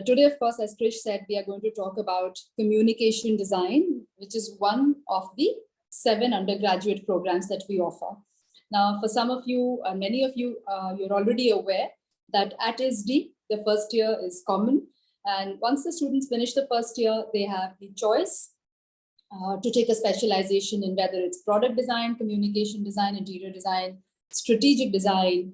Today, of course, as Krish said, we are going to talk about communication design, which is one of the 7 undergraduate programs that we offer. Now, for some of you, many of you, you're already aware that at ISD, the first year is common. And once the students finish the first year, they have the choice to take a specialization in whether it's product design, communication design, interior design, strategic design,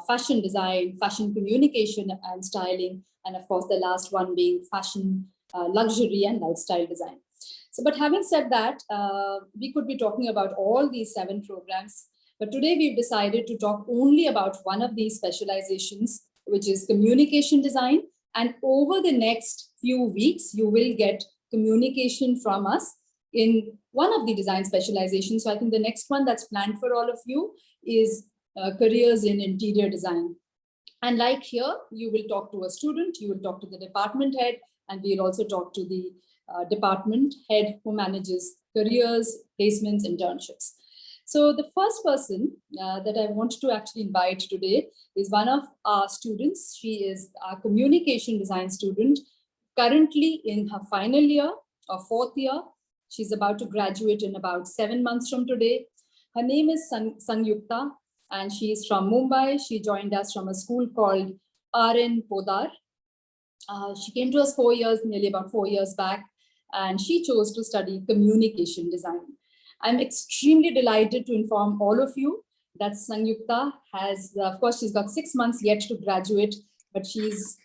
fashion design, fashion communication and styling, and of course, the last one being fashion, luxury and lifestyle design. So, but having said that, we could be talking about all these 7 programs, but today we've decided to talk only about one of these specializations, which is communication design. And over the next few weeks, you will get communication from us in one of the design specializations. So I think the next one that's planned for all of you is careers in interior design. And like here, you will talk to a student, you will talk to the department head, and we'll also talk to the department head who manages careers, placements, internships. So the first person that I want to actually invite today is one of our students. She is our communication design student, currently in her final year or 4th year. She's about to graduate in about 7 months from today. Her name is Sangyukta, and she is from Mumbai. She joined us from a school called RN Podar. She came to us nearly about 4 years back, and she chose to study communication design. I'm extremely delighted to inform all of you that Sangyukta has, of course, she's got 6 months yet to graduate, but she's,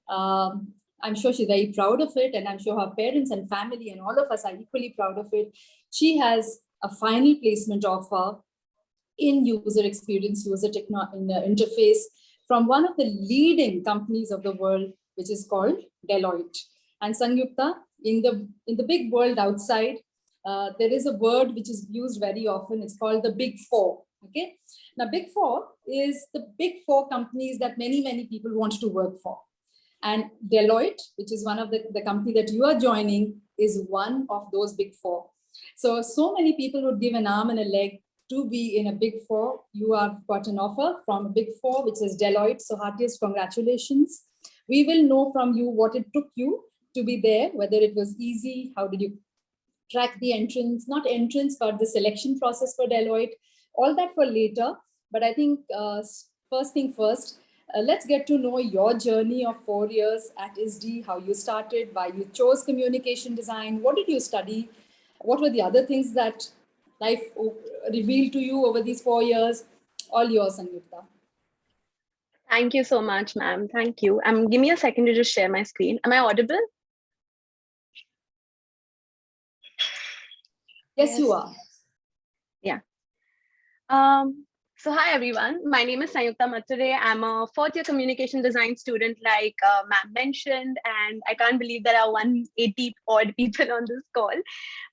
I'm sure she's very proud of it, and I'm sure her parents and family and all of us are equally proud of it. She has a final placement offer in user experience, user interface from one of the leading companies of the world, which is called Deloitte. And Sangyukta, in the big world outside, there is a word which is used very often. It's called the Big Four. Okay. Now, Big Four is the Big Four companies that many people want to work for. And Deloitte, which is one of the company that you are joining, is one of those Big Four. So many people would give an arm and a leg to be in a Big Four. You have got an offer from a Big Four, which is Deloitte. So heartiest congratulations. We will know from you what it took you to be there, whether it was easy, how did you track the entrance, not entrance, but the selection process for Deloitte, all that for later. But I think first thing first, let's get to know your journey of 4 years at ISD, how you started, why you chose communication design, what did you study, what were the other things that life revealed to you over these 4 years. All yours, Sangyukta. Thank you so much, ma'am. Thank you. Give me a second to just share my screen. Am I audible? Yes, you are. Yeah. So hi, everyone. My name is Sangyukta Mature. I'm a 4th year communication design student, like ma'am mentioned, and I can't believe there are 180 odd people on this call.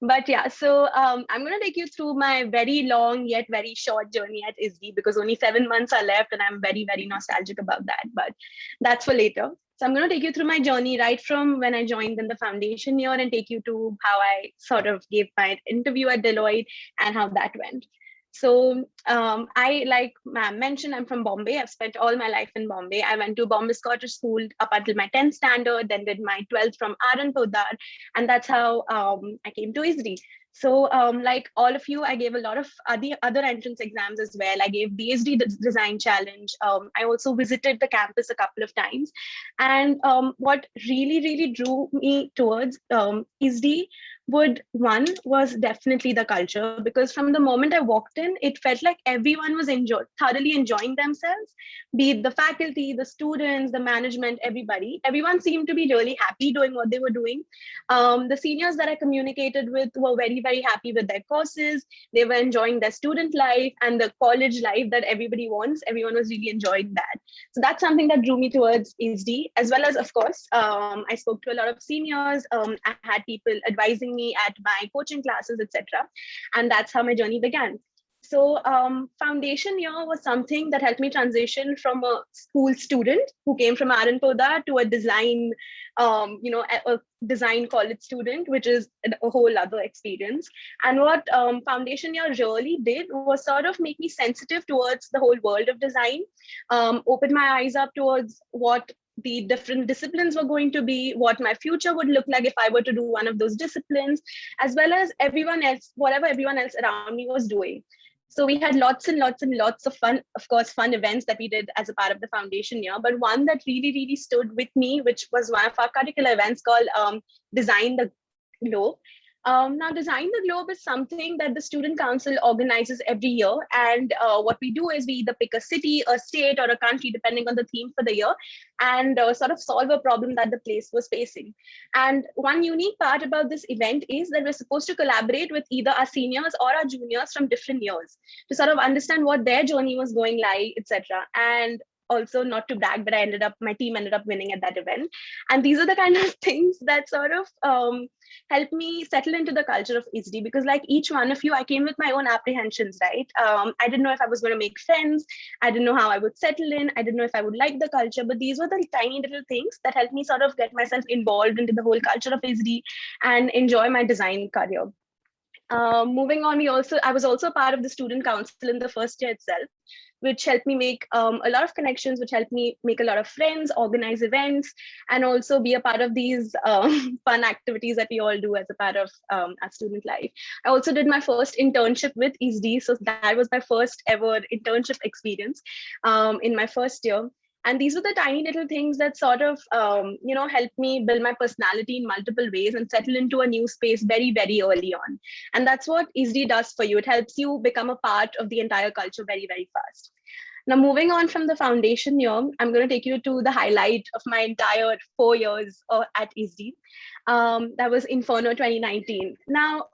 But yeah, so I'm going to take you through my very long yet very short journey at ISD, because only 7 months are left, and I'm very nostalgic about that. But that's for later. So I'm going to take you through my journey right from when I joined in the foundation year and take you to how I sort of gave my interview at Deloitte and how that went. So I, like ma'am mentioned, I'm from Bombay. I've spent all my life in Bombay. I went to Bombay Scottish School up until my 10th standard, then did my 12th from RN Podar, and that's how I came to ISD. So like all of you, I gave a lot of other entrance exams as well. I gave the ISD Design Challenge. I also visited the campus a couple of times. And what really drew me towards ISD was definitely the culture, because from the moment I walked in, it felt like everyone was thoroughly enjoying themselves, be it the faculty, the students, the management, everyone seemed to be really happy doing what they were doing. The seniors that I communicated with were very happy with their courses. They were enjoying their student life and the college life that everybody wants. Everyone was really enjoying that. So that's something that drew me towards ISD, as well as, of course, I spoke to a lot of seniors. I had people advising me at my coaching classes, etc. And that's how my journey began. So foundation year was something that helped me transition from a school student who came from RN Podar to a design, a design college student, which is a whole other experience. And what foundation year really did was sort of make me sensitive towards the whole world of design, open my eyes up towards what the different disciplines were going to be, what my future would look like if I were to do one of those disciplines, as well as everyone else, whatever everyone else around me was doing. So we had lots and lots and lots of fun, of course, fun events that we did as a part of the foundation year. But one that really, really stood with me, which was one of our curricular events called Design the Globe. Now, Design the Globe is something that the Student Council organizes every year. And what we do is we either pick a city, a state, or a country, depending on the theme for the year, and sort of solve a problem that the place was facing. And one unique part about this event is that we're supposed to collaborate with either our seniors or our juniors from different years to sort of understand what their journey was going like, etc. And also, not to brag, but my team ended up winning at that event. And these are the kind of things that sort of helped me settle into the culture of ISD, because like each one of you, I came with my own apprehensions, right? I didn't know if I was going to make friends. I didn't know how I would settle in. I didn't know if I would like the culture, but these were the tiny little things that helped me sort of get myself involved into the whole culture of ISD and enjoy my design career. Moving on, I was also part of the student council in the first year itself, which helped me make a lot of connections, which helped me make a lot of friends, organize events, and also be a part of these fun activities that we all do as a part of our student life. I also did my first internship with ISD, so that was my first ever internship experience in my first year. And these were the tiny little things that sort of, helped me build my personality in multiple ways and settle into a new space very, very early on. And that's what ISD does for you. It helps you become a part of the entire culture very, very fast. Now, moving on from the foundation year, I'm going to take you to the highlight of my entire 4 years at ISD. That was Inferno 2019. Now,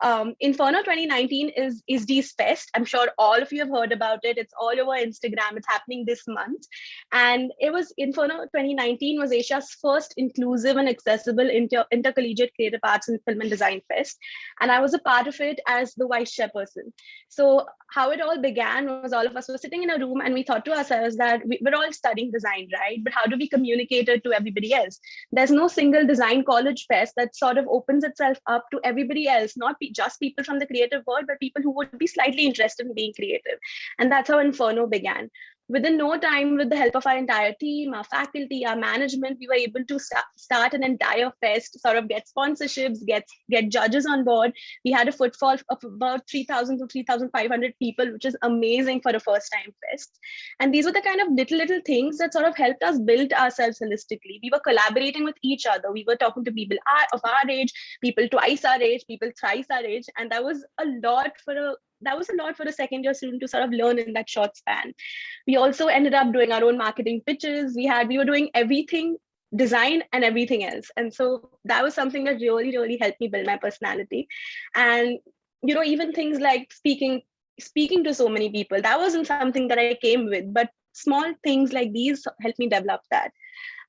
Inferno 2019 is ISD's fest. I'm sure all of you have heard about it. It's all over Instagram. It's happening this month. And Inferno 2019 was Asia's first inclusive and accessible intercollegiate creative arts and film and design fest. And I was a part of it as the vice chairperson. So how it all began was all of us were sitting in a room and we thought to ourselves that we're all studying design, right? But how do we communicate it to everybody else? There's no single design college fest that sort of opens itself up to everybody else, not just people from the creative world, but people who would be slightly interested in being creative. And that's how Inferno began. Within no time, with the help of our entire team, our faculty, our management, we were able to start an entire fest, sort of get sponsorships, get judges on board. We had a footfall of about 3,000 to 3,500 people, which is amazing for a first time fest. And these were the kind of little things that sort of helped us build ourselves holistically. We were collaborating with each other. We were talking to people of our age, people twice our age, people thrice our age. And that was a lot for a second year student to sort of learn in that short span. We also ended up doing our own marketing pitches. We were doing everything design and everything else. And so that was something that really, really helped me build my personality. And, even things like speaking to so many people, that wasn't something that I came with, but small things like these helped me develop that.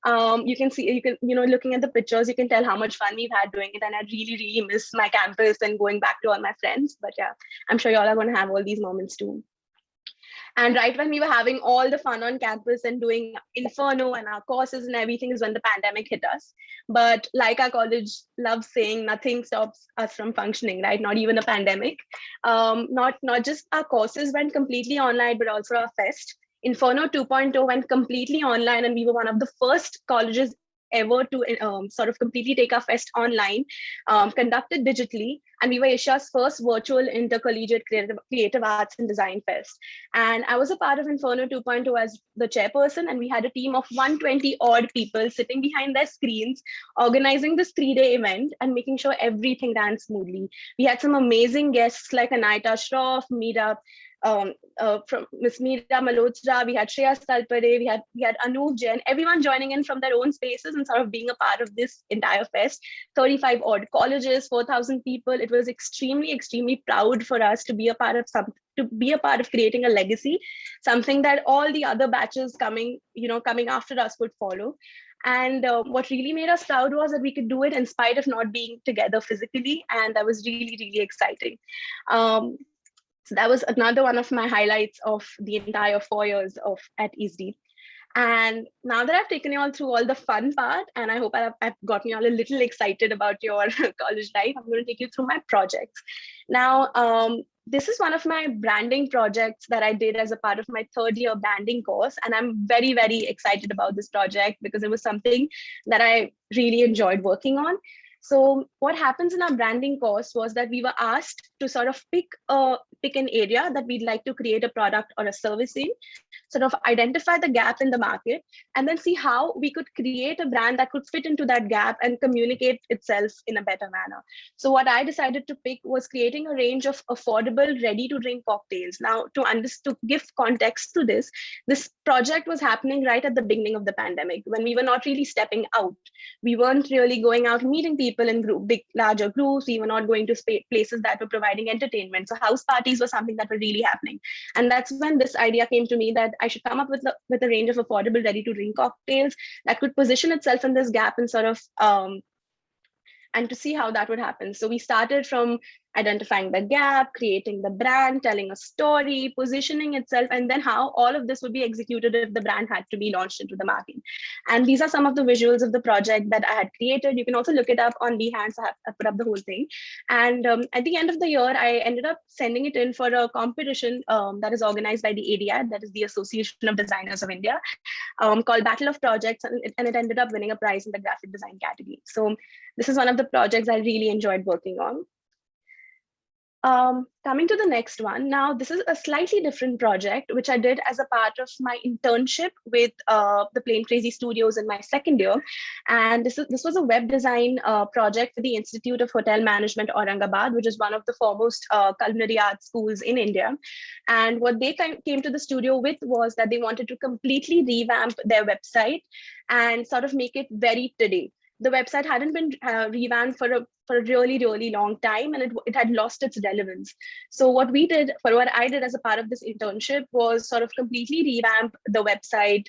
Looking at the pictures, you can tell how much fun we've had doing it. And I really, really miss my campus and going back to all my friends. But yeah, I'm sure y'all are going to have all these moments too. And right when we were having all the fun on campus and doing Inferno and our courses and everything is when the pandemic hit us. But like our college loves saying, nothing stops us from functioning, right? Not even a pandemic. Not just our courses went completely online, but also our fest. Inferno 2.0 went completely online, and we were one of the first colleges ever to sort of completely take our fest online, conducted digitally, and we were Asia's first virtual intercollegiate creative arts and design fest. And I was a part of Inferno 2.0 as the chairperson, and we had a team of 120 odd people sitting behind their screens, organizing this 3-day event and making sure everything ran smoothly. We had some amazing guests like Anayata Shroff, Meera, from Miss Meera Malhotra, we had Shreya Salpare, we had Anup Jain, everyone joining in from their own spaces and sort of being a part of this entire fest. 35 odd colleges, 4,000 people. It was extremely, extremely proud for us to be a part of creating a legacy, something that all the other batches coming after us would follow. And what really made us proud was that we could do it in spite of not being together physically, and that was really, really exciting. So that was another one of my highlights of the entire 4 years at ISD. And now that I've taken you all through all the fun part, and I hope I've gotten you all a little excited about your college life, I'm going to take you through my projects. Now, this is one of my branding projects that I did as a part of my third year branding course. And I'm very, very excited about this project because it was something that I really enjoyed working on. So what happens in our branding course was that we were asked to sort of pick an area that we'd like to create a product or a service in, sort of identify the gap in the market, and then see how we could create a brand that could fit into that gap and communicate itself in a better manner. So what I decided to pick was creating a range of affordable, ready-to-drink cocktails. Now, to give context to this project was happening right at the beginning of the pandemic, when we were not really stepping out. We weren't really going out meeting people in larger groups. We were not going to places that were providing entertainment. So house parties were something that were really happening. And that's when this idea came to me that I should come up with a range of affordable, ready-to-drink cocktails that could position itself in this gap and sort of and to see how that would happen. So we started from identifying the gap, creating the brand, telling a story, positioning itself, and then how all of this would be executed if the brand had to be launched into the market. And these are some of the visuals of the project that I had created. You can also look it up on Behance. I put up the whole thing. And at the end of the year, I ended up sending it in for a competition that is organized by the ADI, that is the Association of Designers of India, called Battle of Projects, and it ended up winning a prize in the graphic design category. So this is one of the projects I really enjoyed working on. Coming to the next one. Now, this is a slightly different project, which I did as a part of my internship with the Plain Crazy Studios in my second year. And this was a web design project for the Institute of Hotel Management, Aurangabad, which is one of the foremost culinary arts schools in India. And what they came to the studio with was that they wanted to completely revamp their website and sort of make it very today. The website hadn't been revamped for a really, really long time, and it had lost its relevance. So what I did as a part of this internship was sort of completely revamp the website,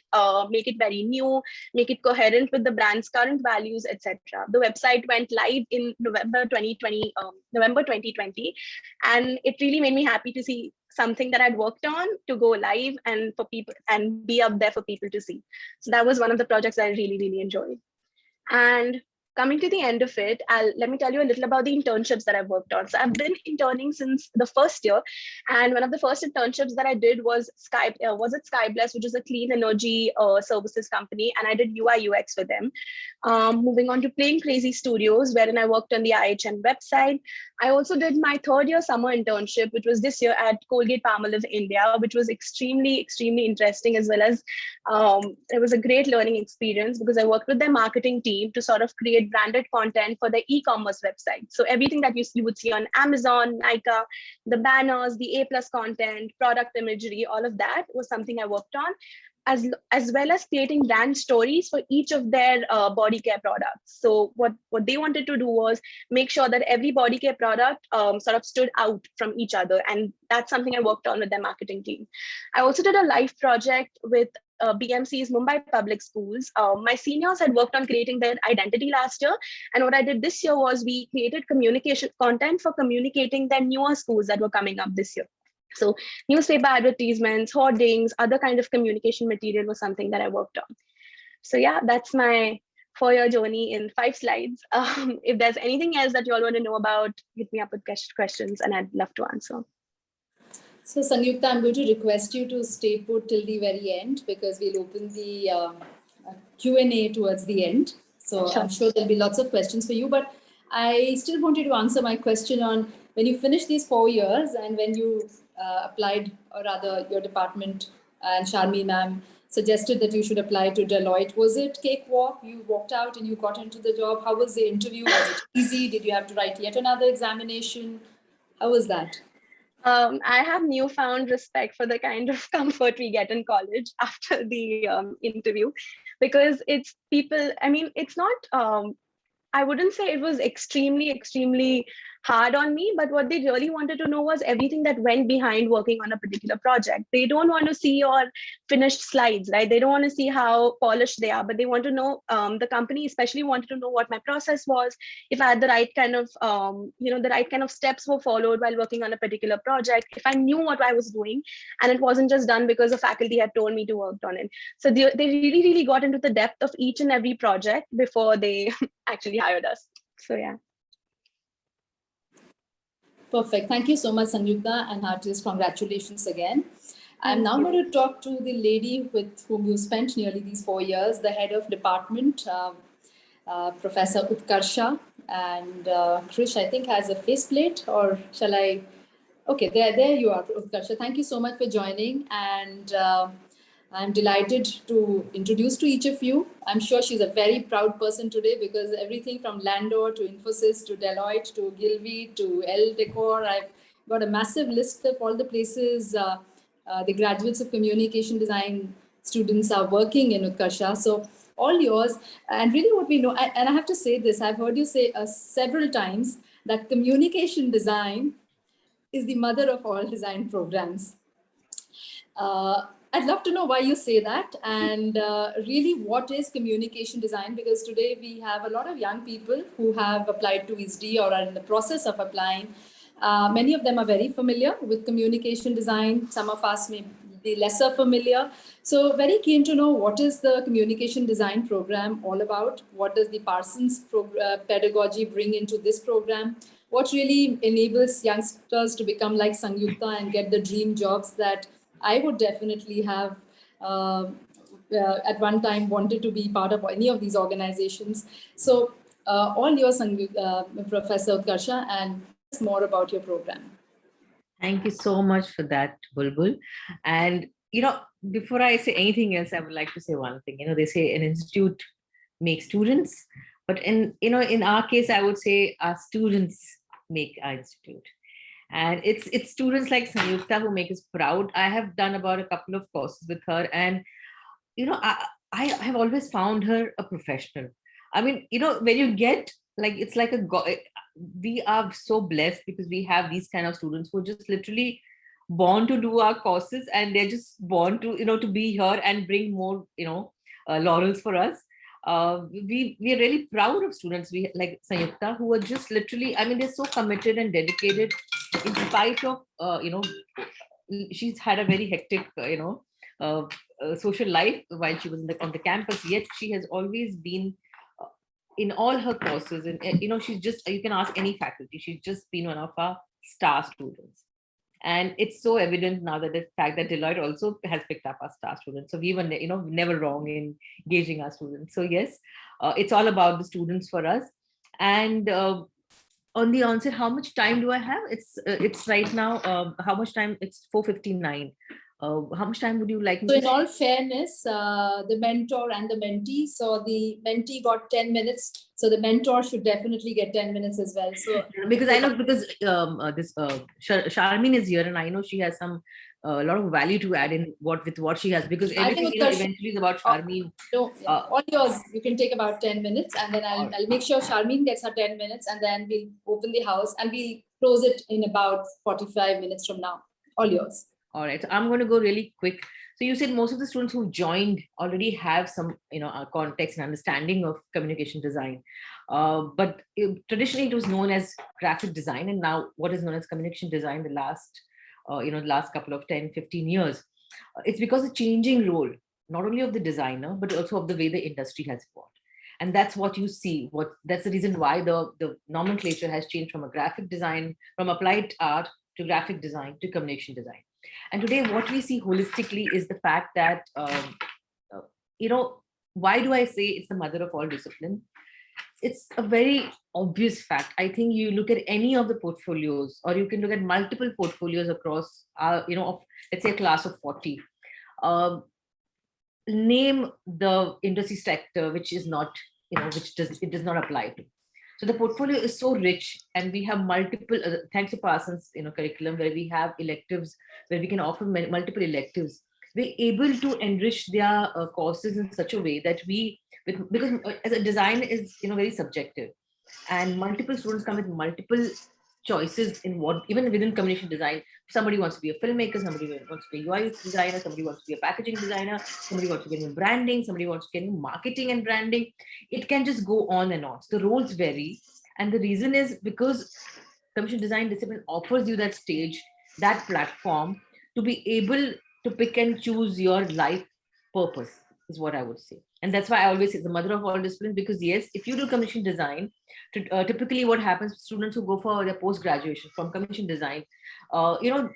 make it very new, make it coherent with the brand's current values, etc. The website went live in November 2020, and it really made me happy to see something that I'd worked on to go live and for people and be up there for people to see. So that was one of the projects I really, really enjoyed. And coming to the end of it, let me tell you a little about the internships that I've worked on. So I've been interning since the first year. And one of the first internships that I did was at Skybless, which is a clean energy services company. And I did UI UX for them. Moving on to Plain Crazy Studios, wherein I worked on the IHN website. I also did my third year summer internship, which was this year at Colgate-Palmolive India, which was extremely, extremely interesting, as well as it was a great learning experience because I worked with their marketing team to sort of create branded content for their e-commerce website. So everything that you would see on Amazon, Nykaa, the banners, the A+ content, product imagery, all of that was something I worked on, as well as creating brand stories for each of their body care products. So what they wanted to do was make sure that every body care product sort of stood out from each other. And that's something I worked on with their marketing team. I also did a live project with BMC's Mumbai Public Schools. My seniors had worked on creating their identity last year. And what I did this year was we created communication content for communicating their newer schools that were coming up this year. So newspaper advertisements, hoardings, other kind of communication material was something that I worked on. So yeah, that's my 4-year journey in 5 slides. If there's anything else that you all want to know about, hit me up with questions and I'd love to answer. So Sanyukta, I'm going to request you to stay put till the very end because we'll open the Q&A towards the end. So sure. I'm sure there'll be lots of questions for you, but I still wanted to answer my question on when you finish these 4 years and when you applied, or rather your department and Sharmi ma'am suggested that you should apply to Deloitte. Was it cakewalk? You walked out and you got into the job. How was the interview? Was it easy? Did you have to write yet another examination? How was that? I have newfound respect for the kind of comfort we get in college after the interview, because it's people, I mean, it's not, I wouldn't say it was extremely hard on me, but what they really wanted to know was everything that went behind working on a particular project. They don't want to see your finished slides, right? They don't want to see how polished they are, but they want to know, the company especially wanted to know what my process was, if I had the right kind of, the right kind of steps were followed while working on a particular project, if I knew what I was doing, and it wasn't just done because the faculty had told me to work on it. So they really, really got into the depth of each and every project before they actually hired us. So yeah. Perfect. Thank you so much, Sanjukta, and heartiest congratulations again. I'm Thank now you. going to talk to the lady with whom you spent nearly these 4 years, the head of department, Professor Utkarsha. And Krish, I think, has a faceplate, or shall I? Okay, there you are, Utkarsha. Thank you so much for joining. And I'm delighted to introduce to each of you. I'm sure she's a very proud person today, because everything from Landor to Infosys to Deloitte to Gilvey to L Decor, I've got a massive list of all the places the graduates of communication design students are working in Utkarsha. So all yours. And really what we know, and I have to say this, I've heard you say several times that communication design is the mother of all design programs. I'd love to know why you say that, and really what is communication design, because today we have a lot of young people who have applied to ISD or are in the process of applying. Many of them are very familiar with communication design. Some of us may be lesser familiar. So very keen to know, what is the communication design program all about? What does the Parsons pedagogy bring into this program? What really enables youngsters to become like Sanjukta and get the dream jobs that I would definitely have at one time wanted to be part of any of these organizations. So all yours, Professor Utkarsha, and more about your program. Thank you so much for that, Bulbul. And, before I say anything else, I would like to say one thing. They say an institute makes students, but in our case, I would say our students make our institute. And it's students like Sanjukta who make us proud. I have done about a couple of courses with her, and I have always found her a professional. I mean, when you get it's like we are so blessed because we have these kind of students who are just literally born to do our courses, and they're just born to to be here and bring more laurels for us. We are really proud of students we like Sanjukta, who are just literally, I mean, they're so committed and dedicated in spite of she's had a very hectic social life while she was on the campus, yet she has always been in all her courses, and she's just, you can ask any faculty, she's just been one of our star students. And it's so evident now that the fact that Deloitte also has picked up our star students. So we were, never wrong in engaging our students. So yes, it's all about the students for us. And on the answer, how much time do I have? It's right now, how much time? It's 4:59. How much time would you like me So to in all fairness, the mentor and the mentee, so the mentee got 10 minutes. So the mentor should definitely get 10 minutes as well. So because I know, because this Charmin is here, and I know she has some a lot of value to add in what she has, because everything eventually is about Charmin. All yours, you can take about 10 minutes, and then I'll make sure Charmin gets her 10 minutes, and then we'll open the house and we'll close it in about 45 minutes from now. All yours. All right, so I'm going to go really quick. So you said most of the students who joined already have some, context and understanding of communication design. But traditionally it was known as graphic design, and now what is known as communication design the last, the last couple of 10, 15 years. It's because the changing role, not only of the designer, but also of the way the industry has evolved. And that's what you see. That's the reason why the nomenclature has changed from a graphic design, from applied art to graphic design to communication design. And today, what we see holistically is the fact that, why do I say it's the mother of all discipline? It's a very obvious fact. I think you look at any of the portfolios, or you can look at multiple portfolios across, of, let's say, a class of 40. Name the industry sector which is not, it does not apply to. So the portfolio is so rich, and we have multiple, thanks to Parsons, curriculum, where we have electives, where we can offer multiple electives. We're able to enrich their courses in such a way that because as a design is, very subjective, and multiple students come with multiple choices in what, even within communication design, somebody wants to be a filmmaker, somebody wants to be a UI designer, somebody wants to be a packaging designer, somebody wants to get into branding, somebody wants to get into marketing and branding. It can just go on and on. So the roles vary. And the reason is because communication design discipline offers you that stage, that platform to be able to pick and choose your life purpose, is what I would say. And that's why I always say it's the mother of all disciplines, because yes, if you do communication design, typically what happens, students who go for their post graduation from communication design, uh, you know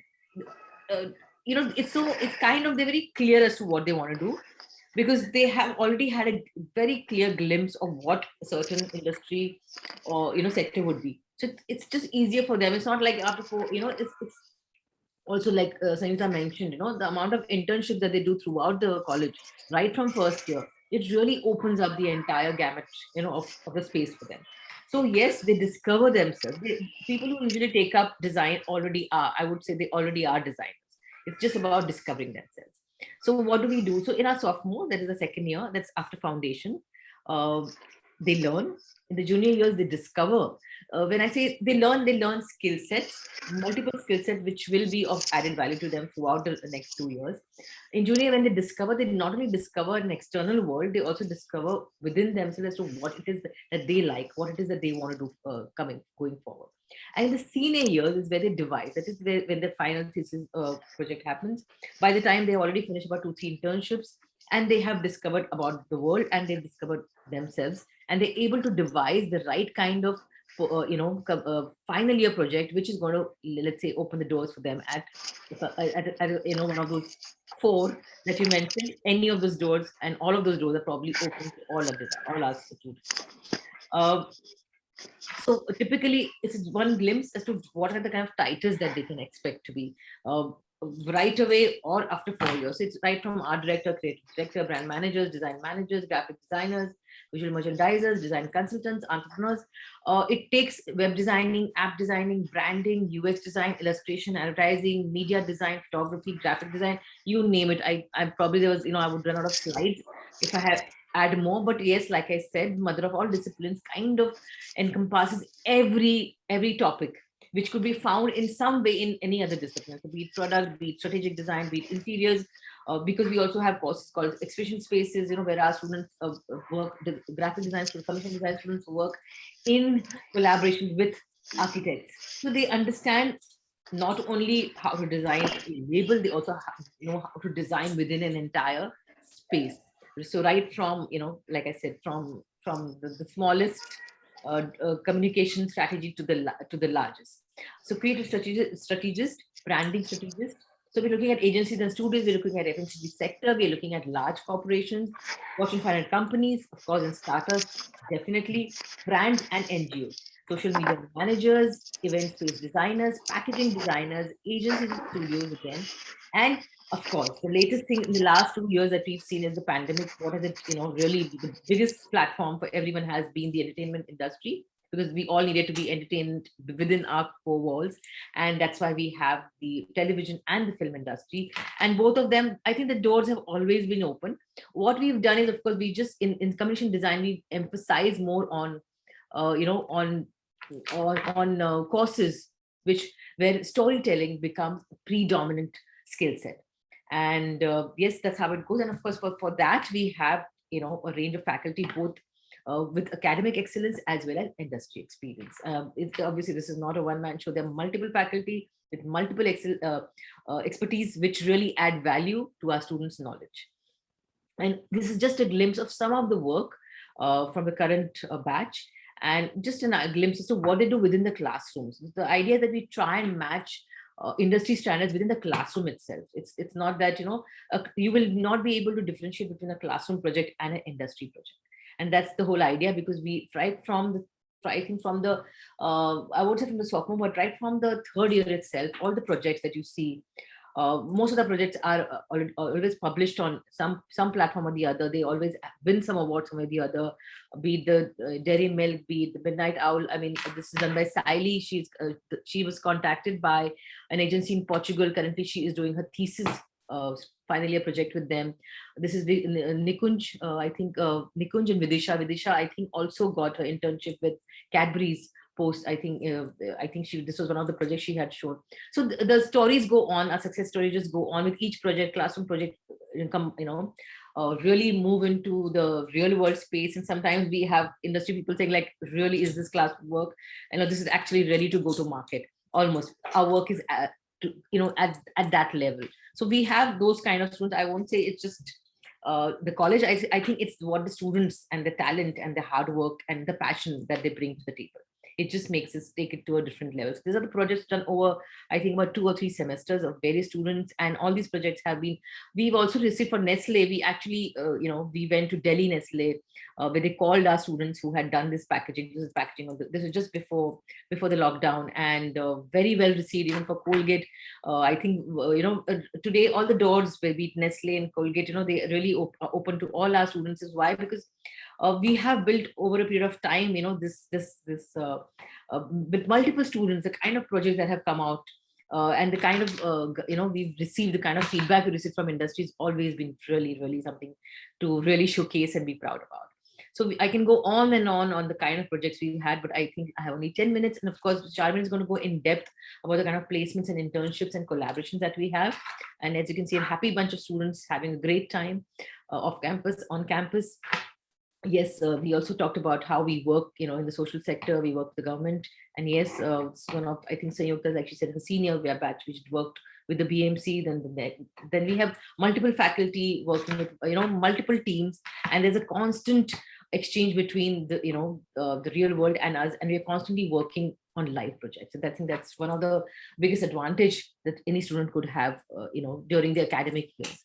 uh, it's kind of, they're very clear as to what they want to do, because they have already had a very clear glimpse of what a certain industry or sector would be. So it's just easier for them. It's not like after four, it's also like Sangeeta mentioned, the amount of internships that they do throughout the college, right from first year, it really opens up the entire gamut, of the space for them. So yes, they discover themselves. People who usually take up design already are, I would say, they already are designers. It's just about discovering themselves. So what do we do? So in our sophomore, that is the second year, that's after foundation, uh, they learn. In the junior years, they discover. When I say they learn skill sets, multiple skill sets, which will be of added value to them throughout the next 2 years. In junior, when they discover, they not only discover an external world, they also discover within themselves as to what it is that they like, what it is that they want to do going forward. And in the senior years is where they devise. That is where, when the final thesis project happens. By the time they already finish about 2-3 internships, and they have discovered about the world, and they've discovered themselves, and they're able to devise the right kind of final year project, which is going to, let's say, open the doors for them at one of those four that you mentioned. Any of those doors, and all of those doors are probably open to all our students. So typically, it's one glimpse as to what are the kind of titles that they can expect to be right away or after 4 years. It's right from art director, creative director, brand managers, design managers, graphic designers, visual merchandisers, design consultants, entrepreneurs. It takes web designing, app designing, branding, UX design, illustration, advertising, media design, photography, graphic design, you name it. I probably, there was, I would run out of slides if I had add more. But yes, like I said, mother of all disciplines kind of encompasses every topic which could be found in some way in any other discipline. So be it product, be it strategic design, be it interiors, because we also have courses called expression spaces, where our students work, the graphic design students, communication design students work in collaboration with architects. So they understand not only how to design a label, they also know how to design within an entire space. So right from, like I said, from the smallest communication strategy to the largest. So creative strategist, branding strategist. So we're looking at agencies and studios, we're looking at FMCG sector, we're looking at large corporations, Fortune 500 companies, of course, and startups, definitely, brands and NGOs, social media managers, event-based designers, packaging designers, agencies and studios again. And of course, the latest thing in the last 2 years that we've seen is the pandemic. What has it, really the biggest platform for everyone has been the entertainment industry, because we all needed to be entertained within our four walls. And that's why we have the television and the film industry. And both of them, I think the doors have always been open. What we've done is, of course, we just, in communication design, we emphasize more on, courses where storytelling becomes a predominant skill set. And yes, that's how it goes. And of course, for that, we have, a range of faculty, both with academic excellence as well as industry experience. Obviously, this is not a one-man show. There are multiple faculty with multiple expertise, which really add value to our students' knowledge. And this is just a glimpse of some of the work from the current batch, and just a glimpse as to what they do within the classrooms. The idea that we try and match industry standards within the classroom itself. It's not that, you will not be able to differentiate between a classroom project and an industry project. And that's the whole idea, because we right from the, I think from the, I would say from the sophomore, but right from the third year itself, all the projects that you see, most of the projects are always published on some platform or the other. They always win some awards some or the other, be it the Dairy Milk, be it the Midnight Owl. I mean, this is done by Siley. She was contacted by an agency in Portugal. Currently, she is doing her thesis final year project with them. This is the Nikunj, I think Nikunj and Vidisha. Vidisha, I think, also got her internship with Cadbury's post. I think this was one of the projects she had shown. So the stories go on, our success stories just go on with each project, classroom project, really move into the real world space. And sometimes we have industry people saying like, really, is this class work? And this is actually ready to go to market. Almost our work is at that level. So we have those kind of students. I won't say it's just the college. I think it's what the students and the talent and the hard work and the passion that they bring to the table. It just makes us take it to a different level. So these are the projects done over, I think, about 2 or 3 semesters of various students. And all these projects have been, we've also received for Nestle. We actually, we went to Delhi Nestle, where they called our students who had done this packaging. This was just before the lockdown, and very well received. Even for Colgate, I think, today all the doors, be it Nestle and Colgate, they really open to all our students. Is why? Because we have built over a period of time, with multiple students, the kind of projects that have come out, and the kind of, we've received, the kind of feedback we received from industry has always been really, really something to really showcase and be proud about. So I can go on and on the kind of projects we had, but I think I have only 10 minutes. And of course, Charmin is going to go in depth about the kind of placements and internships and collaborations that we have. And as you can see, a happy bunch of students having a great time on campus. Yes, we also talked about how we work, in the social sector, we work with the government. And yes, it's one of, I think Sanyukta, like she said, the senior batch, which worked with the BMC, then we have multiple faculty working with, multiple teams, and there's a constant exchange between the, the real world and us, and we are constantly working on live projects. And I think that's one of the biggest advantage that any student could have, during the academic years.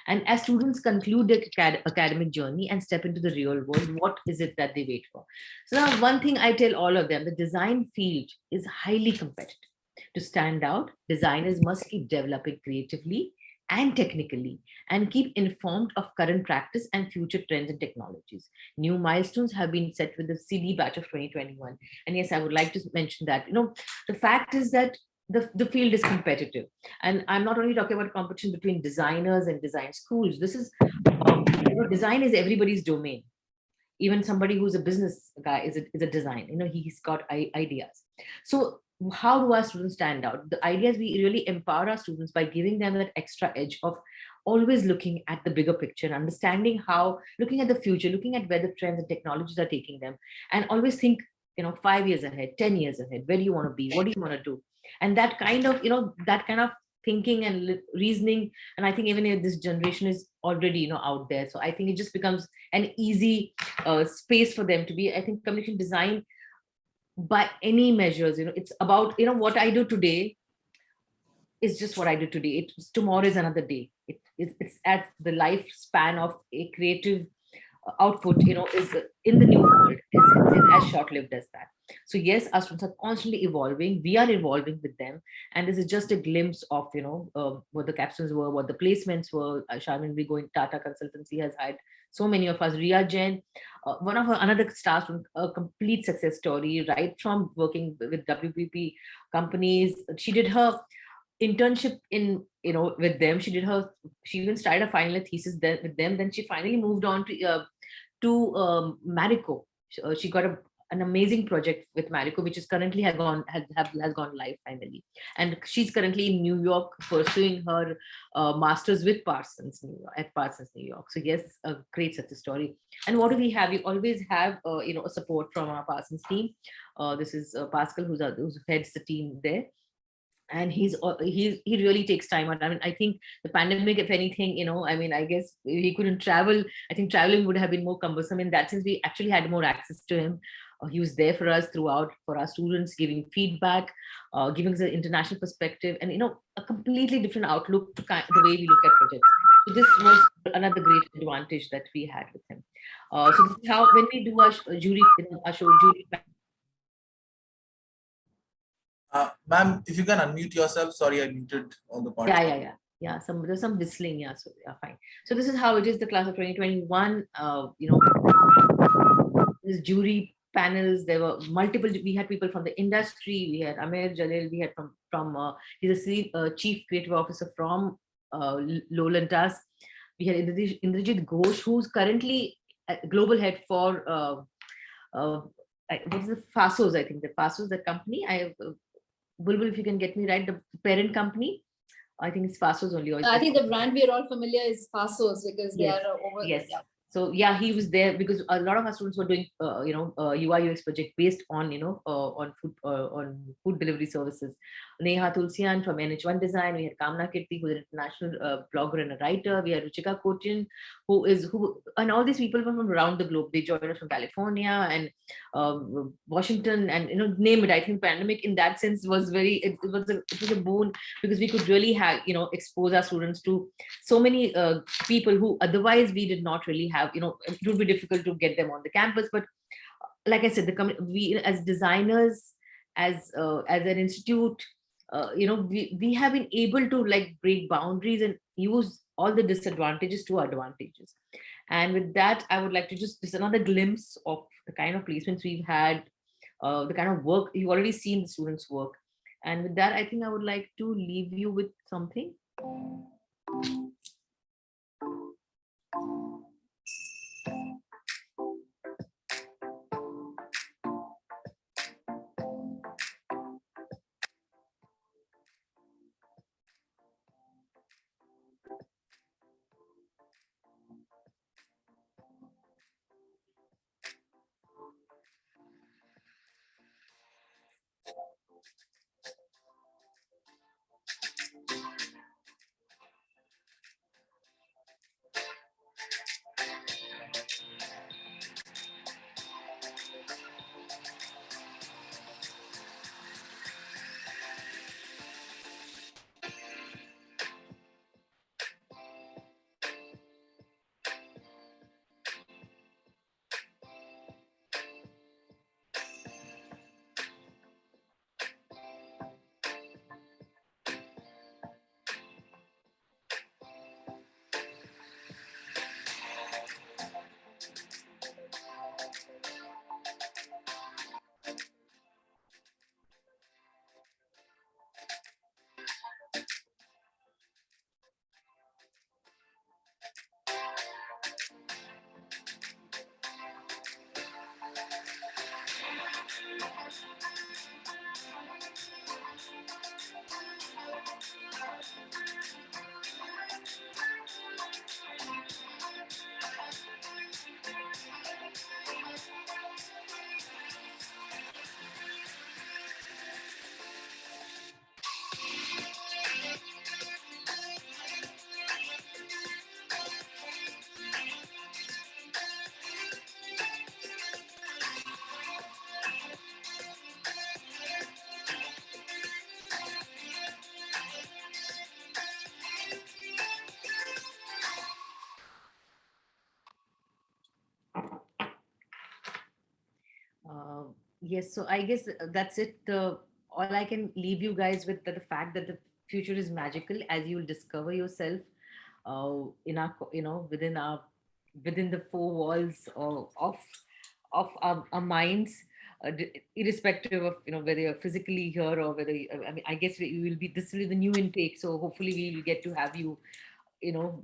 And as students conclude their academic journey and step into the real world, what is it that they wait for? So now, one thing I tell all of them, the design field is highly competitive. To stand out, designers must keep developing creatively and technically, and keep informed of current practice and future trends and technologies. New milestones have been set with the CD batch of 2021. And yes, I would like to mention that, the fact is that the field is competitive. And I'm not only talking about competition between designers and design schools. This is, design is everybody's domain. Even somebody who's a business guy is a design, he's got ideas. So how do our students stand out? The idea is we really empower our students by giving them that extra edge of always looking at the bigger picture, understanding how, looking at the future, looking at where the trends and technologies are taking them, and always think, 5 years ahead, 10 years ahead, where do you want to be? What do you want to do? And that kind of thinking and reasoning, and I think even if this generation is already out there, so I think it just becomes an easy space for them to be. I think communication design, by any measures, it's about, what I do today is just what I do today. Tomorrow is another day. It's at the lifespan of a creative output, is in the new world, is as short-lived as that. So yes, our students are constantly evolving. We are evolving with them, and this is just a glimpse of what the captions were, what the placements were. Charmin, we going, Tata Consultancy has had so many of us. Ria Jain, one of another stars from a complete success story, right from working with WPP companies. She did her internship in with them. She even started a final thesis there with them. Then she finally moved on to Marico. She got an amazing project with Marico, which is currently has gone live finally, and she's currently in New York pursuing her master's with Parsons New York. So yes, a great success story. And what do we have? We always have a support from our Parsons team. This is Pascal, who heads the team there. And he really takes time out. I mean, I think the pandemic, if anything, I guess he couldn't travel. I think traveling would have been more cumbersome. In that sense, we actually had more access to him. He was there for us throughout, for our students, giving feedback, giving us an international perspective, and a completely different outlook to the way we look at projects. So this was another great advantage that we had with him. So this is how, when we do our jury, our show jury. Ma'am, if you can unmute yourself. Sorry, I muted all the parts. Yeah. There's some whistling. Yeah, so yeah, fine. So this is how it is. The class of 2021. This jury panels. There were multiple. We had people from the industry. We had Amir Jalil. We had from he's a chief creative officer from Lowland Task. We had Indrajit Ghosh, who's currently global head for what is the Fasos? I think the Fasos, the company. I have Bulbul, if you can get me right, the parent company. I think it's Fasos only. I think the brand we are all familiar is Pasos because they Yes, are over. yes. Yeah. So yeah, he was there because a lot of our students were doing, UI UX project based on, on food delivery services. Neha Tulsian from NH1 Design. We had Kamna Kirti, who's an international blogger and a writer. We had Ruchika Kotin, and all these people were from around the globe. They joined us from California and Washington, and name it. I think pandemic in that sense was it was a boon because we could really have expose our students to so many people who otherwise we did not really have. It would be difficult to get them on the campus, but like I said, we as designers, as an institute, we have been able to like break boundaries and use all the disadvantages to advantages. And with that, I would like to just another glimpse of the kind of placements we've had, the kind of work you've already seen the students work. And with that, I think I would like to leave you with something. Yes, so I guess that's it. All I can leave you guys with the fact that the future is magical as you'll discover yourself in our, within the four walls of our minds, irrespective of whether you're physically here or whether I mean, I guess you will be. This will be the new intake, so hopefully we will get to have you,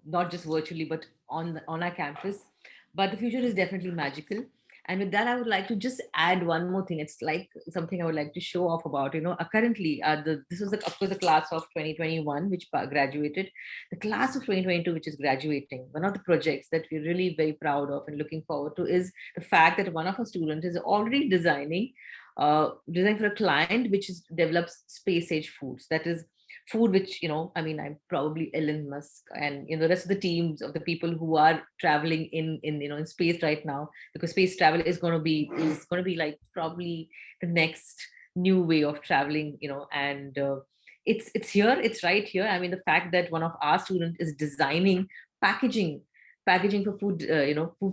not just virtually but on our campus. But the future is definitely magical. And with that, I would like to just add one more thing. It's like something I would like to show off about. Currently, this was of course the class of 2021 which graduated. The class of 2022 which is graduating. One of the projects that we're really very proud of and looking forward to is the fact that one of our students is already designing for a client which develops space age foods. That is food which I mean, I'm probably Elon Musk and the rest of the teams of the people who are traveling in space right now, because space travel is going to be like probably the next new way of traveling, and it's here, it's right here. I mean, the fact that one of our students is designing packaging for food,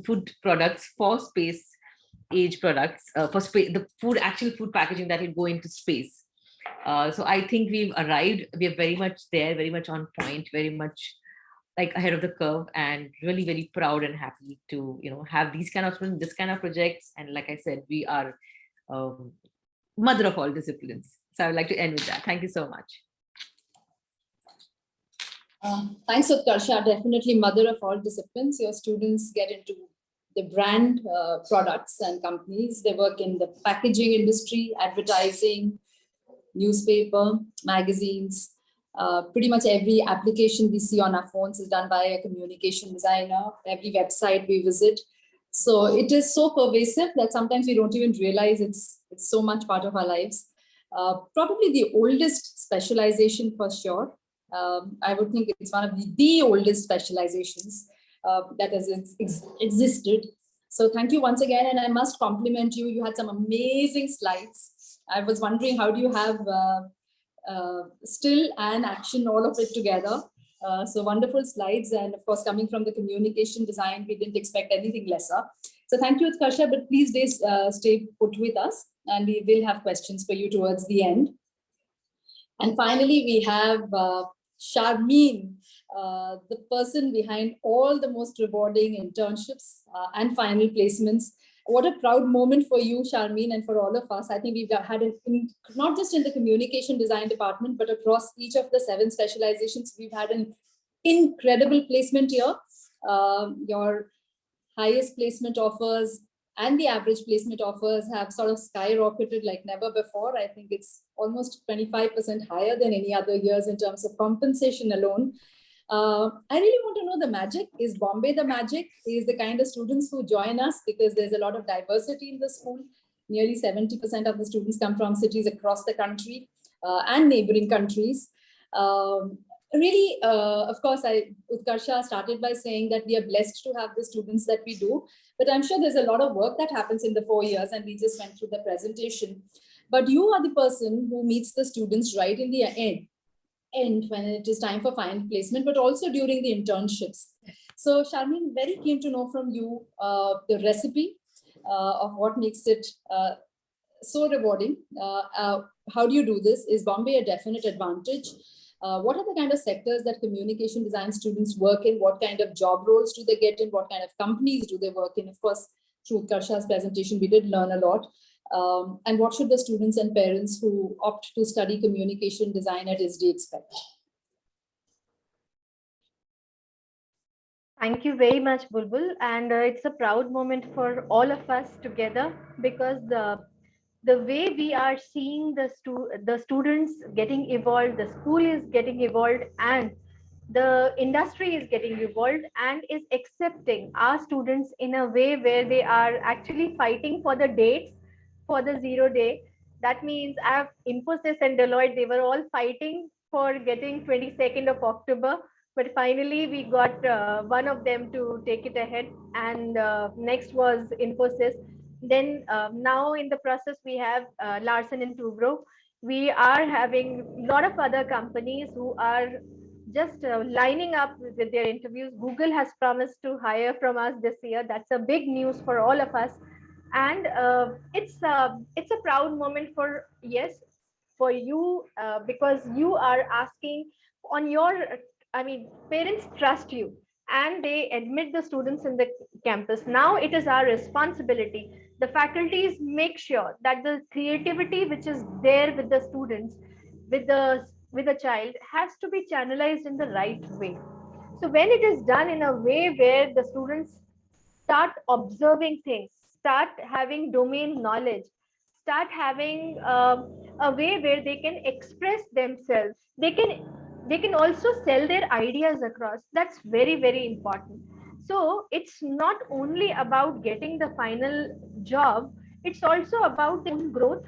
food products for space age products, for space, the actual food packaging that will go into space. So I think we've arrived. We are very much there, very much on point, very much like ahead of the curve, and really very proud and happy to have these kind of this kind of projects. And like I said, we are mother of all disciplines. So I would like to end with that. Thank you so much. Thanks, Utkarsha. Definitely mother of all disciplines. Your students get into the brand products and companies. They work in the packaging industry, advertising, newspaper, magazines. Pretty much every application we see on our phones is done by a communication designer. Every website we visit. So it is so pervasive that sometimes we don't even realize it's so much part of our lives. Probably the oldest specialization for sure. I would think it's one of the oldest specializations that has existed. So thank you once again. And I must compliment you. You had some amazing slides. I was wondering, how do you have still and action, all of it together? So wonderful slides. And of course, coming from the communication design, we didn't expect anything lesser. So thank you, Utkarsha, but please stay put with us and we will have questions for you towards the end. And finally, we have Sharmeen, the person behind all the most rewarding internships and final placements. What a proud moment for you, Sharmeen, and for all of us. I think we've had not just in the communication design department, but across each of the 7 specializations, we've had an incredible placement here. Your highest placement offers and the average placement offers have sort of skyrocketed like never before. I think it's almost 25% higher than any other years in terms of compensation alone. I really want to know the magic. Is Bombay the magic? Is the kind of students who join us, because there's a lot of diversity in the school. Nearly 70% of the students come from cities across the country and neighboring countries. Really, of course, Utkarsha started by saying that we are blessed to have the students that we do, but I'm sure there's a lot of work that happens in the 4 years, and we just went through the presentation. But you are the person who meets the students right in the end when it is time for final placement, but also during the internships. So Sharmeen, very keen to know from you the recipe of what makes it so rewarding. How do you do this? Is Bombay a definite advantage? What are the kind of sectors that communication design students work in? What kind of job roles do they get in? What kind of companies do they work in? Of course, through Utkarsha's presentation, we did learn a lot. And what should the students and parents who opt to study communication design at ISD expect? Thank you very much, Bulbul. And it's a proud moment for all of us together, because the way we are seeing the students getting evolved, the school is getting evolved, and the industry is getting evolved and is accepting our students in a way where they are actually fighting for the dates for the 0 day. That means Infosys and Deloitte, they were all fighting for getting 22nd of October. But finally, we got one of them to take it ahead. And next was Infosys. Then now in the process, we have Larsen and Toubro. We are having a lot of other companies who are just lining up with their interviews. Google has promised to hire from us this year. That's a big news for all of us. And it's a proud moment for you, because you are asking on your, parents trust you and they admit the students in the campus. Now it is our responsibility. The faculties make sure that the creativity which is there with the students, with the child, has to be channelized in the right way. So when it is done in a way where the students start observing things, start having domain knowledge, start having a way where they can express themselves, they can also sell their ideas across. That's very, very important. So it's not only about getting the final job, it's also about their own growth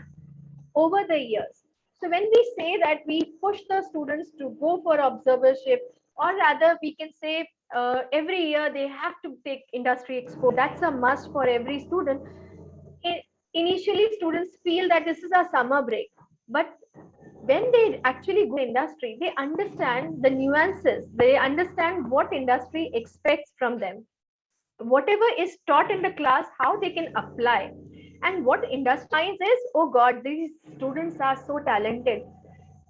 over the years. So when we say that we push the students to go for observership, or rather we can say every year they have to take industry expo, that's a must for every student. Initially, students feel that this is a summer break, but when they actually go to industry, they understand the nuances, they understand what industry expects from them, whatever is taught in the class, how they can apply. And what industry finds is, oh God, these students are so talented.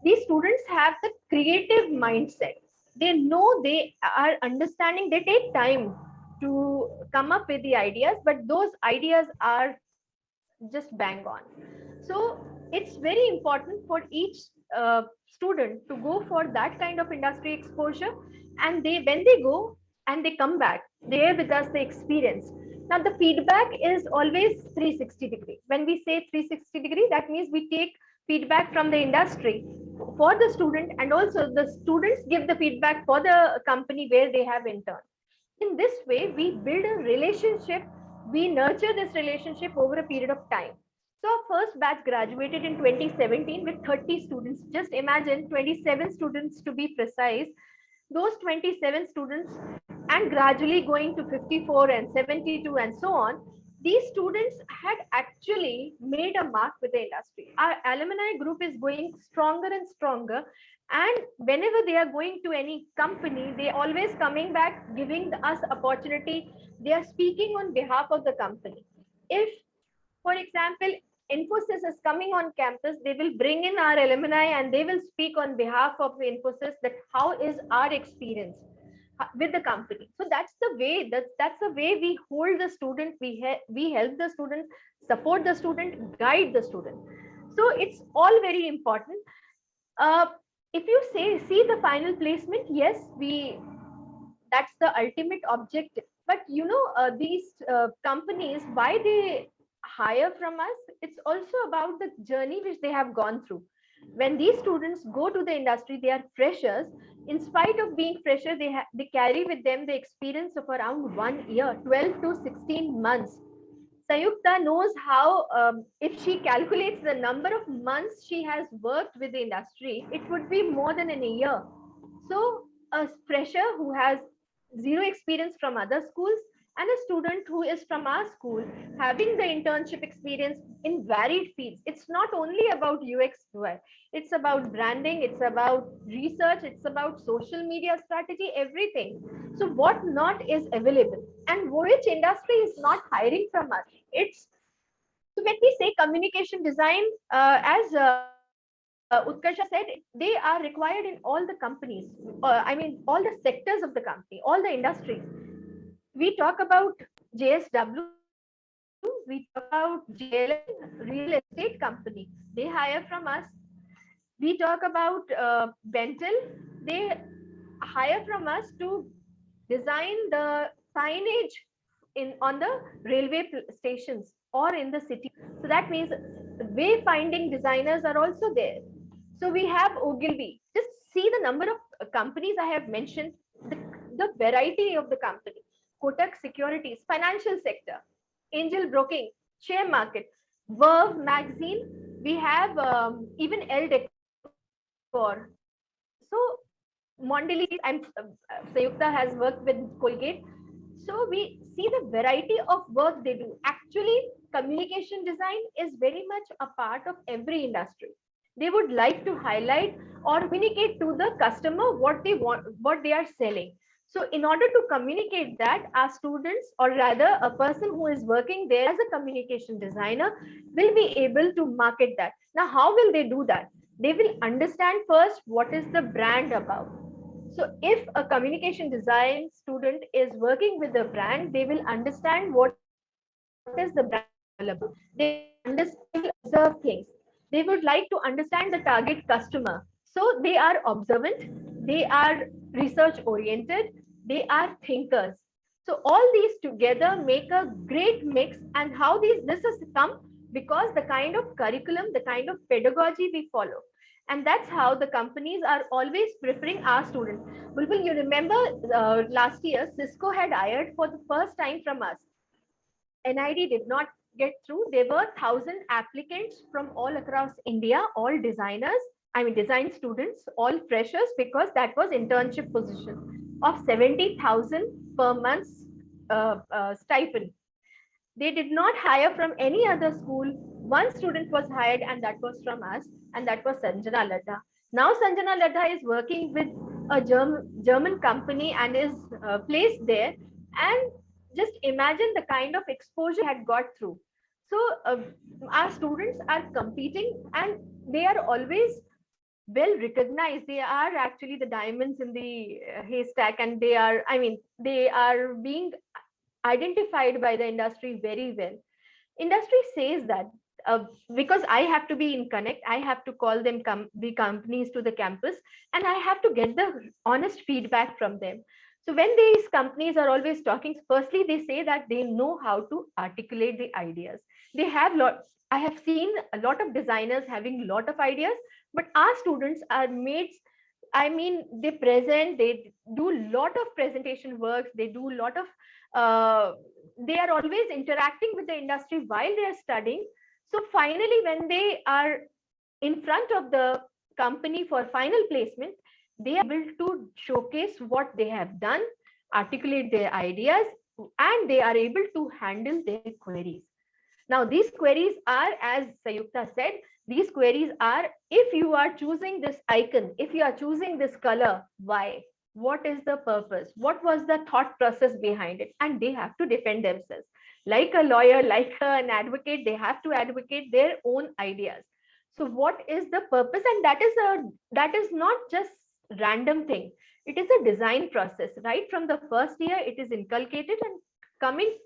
These students have the creative mindset. They know, they are understanding, they take time to come up with the ideas, but those ideas are just bang on. So it's very important for each student to go for that kind of industry exposure. And when they go and they come back, they are with us the experience. Now, the feedback is always 360 degree. When we say 360 degree, that means we take feedback from the industry for the student, and also the students give the feedback for the company where they have interned. In this way, we build a relationship, we nurture this relationship over a period of time. So our first batch graduated in 2017 with 30 students. Just imagine 27 students to be precise. Those 27 students, and gradually going to 54 and 72 and so on, these students had actually made a mark with the industry. Our alumni group is going stronger and stronger, and whenever they are going to any company, they always coming back, giving us opportunity. They are speaking on behalf of the company. If, for example, Infosys is coming on campus, they will bring in our alumni and they will speak on behalf of Infosys that how is our experience with the company. So that's the way, that's the way we hold the student, we help the student, support the student, guide the student. So it's all very important. uh, if you see the final placement, yes, we, that's the ultimate objective. But these companies, why they hire from us, it's also about the journey which they have gone through. When these students go to the industry, they are freshers. In spite of being fresher, they carry with them the experience of around 1 year, 12 to 16 months. Sayukta knows how, if she calculates the number of months she has worked with the industry, it would be more than in a year. So a fresher who has zero experience from other schools, and a student who is from our school having the internship experience in varied fields. It's not only about UX UI, it's about branding, it's about research, it's about social media strategy, everything. So what not is available, and which industry is not hiring from us? It's, so when we say communication design, as Utkarsha said, they are required in all the companies. I mean, all the sectors of the company, all the industries. We talk about JSW, we talk about JLL, real estate company. They hire from us. We talk about Bentel. They hire from us to design the signage in on the railway stations or in the city. So that means wayfinding designers are also there. So we have Ogilvy. Just see the number of companies I have mentioned, the variety of the company. Kotak Securities, financial sector, Angel Broking, share market, Verve magazine. We have even L Decor. So Mondelez, Sayukta has worked with Colgate. So we see the variety of work they do. Actually, communication design is very much a part of every industry. They would like to highlight or communicate to the customer what they want, what they are selling. So in order to communicate that, our students, or rather a person who is working there as a communication designer, will be able to market that. Now, how will they do that? They will understand first what is the brand about. So if a communication design student is working with the brand, they will understand what is the brand all about. They understand, observe things. They would like to understand the target customer. So they are observant, they are research oriented, they are thinkers. So all these together make a great mix. And how this has come, because the kind of curriculum, the kind of pedagogy we follow. And that's how the companies are always preferring our students. Bulbul, you remember last year, Cisco had hired for the first time from us. NID did not get through. There were 1,000 applicants from all across India, all designers, I mean design students, all freshers, because that was internship position of 70,000 per month stipend. They did not hire from any other school. One student was hired, and that was from us, and that was Sanjana Ladha. Now Sanjana Ladha is working with a German company and is placed there. And just imagine the kind of exposure had got through. So our students are competing, and they are always well recognized. They are actually the diamonds in the haystack, and they are, I mean, they are being identified by the industry very well. Industry says that, because I have to be in connect, I have to call them the companies to the campus, and I have to get the honest feedback from them. So when these companies are always talking, firstly, they say that they know how to articulate the ideas. They have I have seen a lot of designers having a lot of ideas, but our students are made, I mean, they present, they do a lot of presentation works, they do a lot of, they are always interacting with the industry while they are studying. So finally, when they are in front of the company for final placement, they are able to showcase what they have done, articulate their ideas, and they are able to handle their queries. Now, these queries are, as Sayukta said, these queries are, if you are choosing this icon, if you are choosing this color, why? What is the purpose? What was the thought process behind it? And they have to defend themselves. Like a lawyer, like an advocate, they have to advocate their own ideas. So what is the purpose? And that is not just random thing. It is a design process. Right from the first year, it is inculcated and coming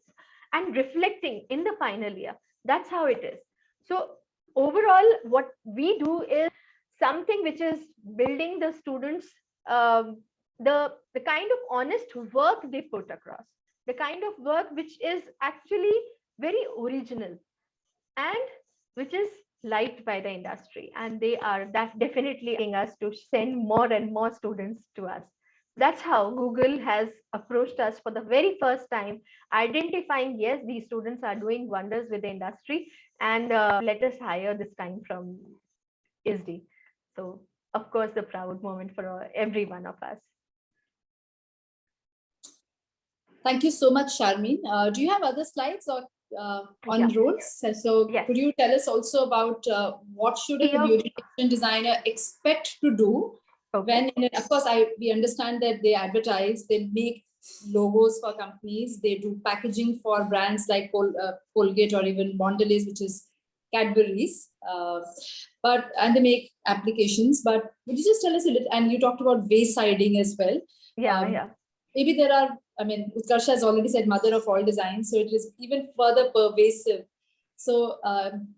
and reflecting in the final year. That's how it is. So overall, what we do is something which is building the students, the kind of honest work they put across, the kind of work which is actually very original and which is liked by the industry, and they are that definitely asking us to send more and more students to us. That's how Google has approached us for the very first time, identifying, yes, these students are doing wonders with the industry, and let us hire this time from ISD. So, of course, the proud moment for every one of us. Thank you so much, Sharmeen. Do you have other slides or on Yeah. roles? So Yes. could you tell us also about what should a Yeah. communication designer expect to do Okay. when, of course, we understand that they advertise, they make logos for companies, they do packaging for brands like Colgate or even Mondelez, which is Cadbury's, and they make applications. But would you just tell us a little? And you talked about waysiding as well. Yeah, yeah. Maybe there are, I mean, Utkarsha has already said mother of all design, so it is even further pervasive. So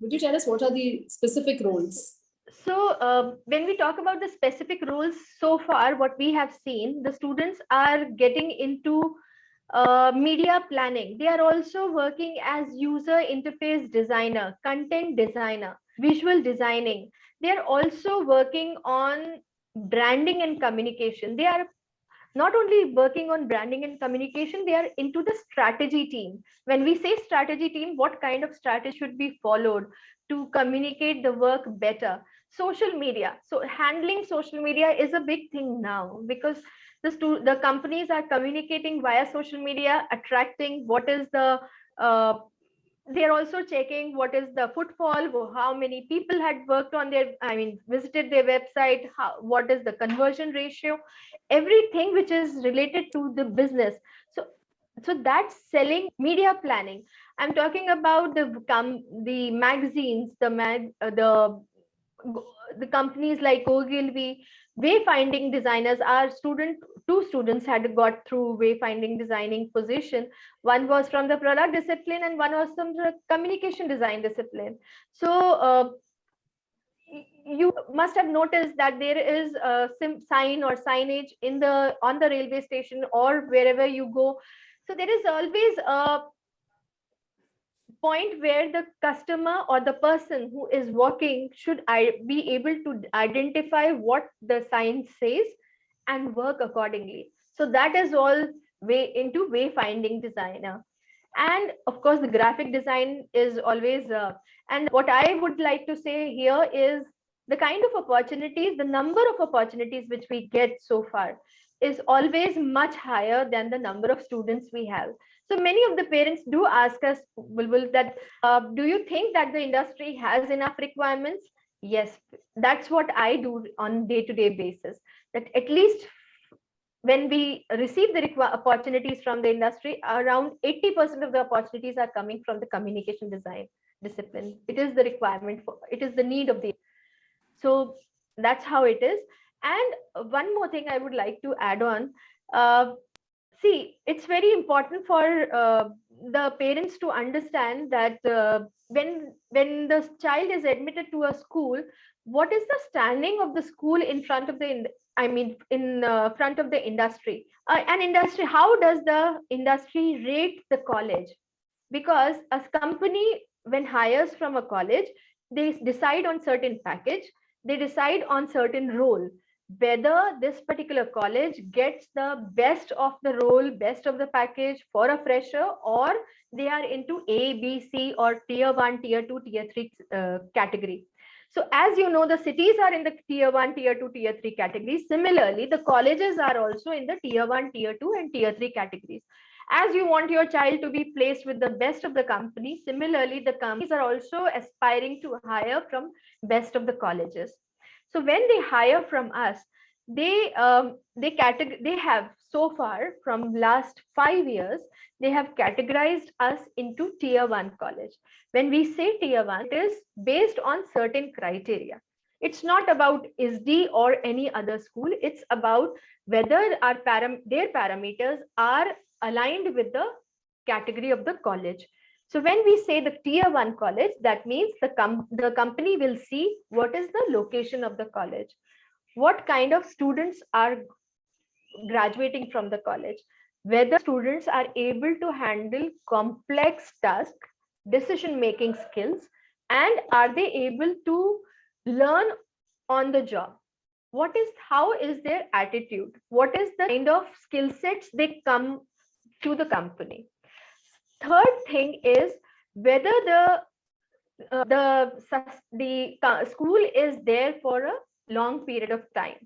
would you tell us what are the specific roles? So when we talk about the specific roles, so far what we have seen, the students are getting into media planning. They are also working as user interface designer, content designer, visual designing. They are also working on branding and communication. They are not only working on branding and communication, they are into the strategy team. When we say strategy team, what kind of strategy should be followed to communicate the work better? Social media. So handling social media is a big thing now, because the companies are communicating via social media, attracting what is the they're also checking what is the footfall, how many people had worked on their, I mean, visited their website, what is the conversion ratio, everything which is related to the business. So that's selling media planning. I'm talking about the magazines, the companies like Ogilvy, wayfinding designers. Our two students had got through wayfinding designing position. One was from the product discipline and one was from the communication design discipline. So you must have noticed that there is a sign or signage on the railway station or wherever you go. So there is always a point where the customer or the person who is walking should be able to identify what the sign says and work accordingly. So that is all way into wayfinding designer. And of course, the graphic design is always, and what I would like to say here is the kind of opportunities, the number of opportunities which we get so far is always much higher than the number of students we have. So many of the parents do ask us, Bulbul, that do you think that the industry has enough requirements? Yes, that's what I do on day-to-day basis. That at least when we receive the opportunities from the industry, around 80% of the opportunities are coming from the communication design discipline. It is the requirement for, it is the need of the. So that's how it is. And one more thing I would like to add on. See, it's very important for the parents to understand that when the child is admitted to a school, what is the standing of the school in front of the in front of the industry? An industry, how does the industry rate the college? Because a company, when hires from a college, they decide on certain package, they decide on certain role, whether this particular college gets the best of the role, best of the package for a fresher, or they are into A, B, C, or tier 1, tier 2, tier 3 category. So as you know, the cities are in the tier 1, tier 2, tier 3 categories. Similarly, the colleges are also in the tier 1, tier 2, and tier 3 categories. As you want your child to be placed with the best of the company, similarly, the companies are also aspiring to hire from best of the colleges. So when they hire from us, they have so far, from last 5 years, they have categorized us into tier 1 college. When we say tier 1, it is based on certain criteria. It's not about ISD or any other school. It's about whether their parameters are aligned with the category of the college. So when we say the tier 1 college, that means the company will see what is the location of the college, what kind of students are graduating from the college, whether students are able to handle complex tasks, decision making skills, and are they able to learn on the job. How is their attitude? What is the kind of skill sets they come to the company? Third thing is whether the school is there for a long period of time.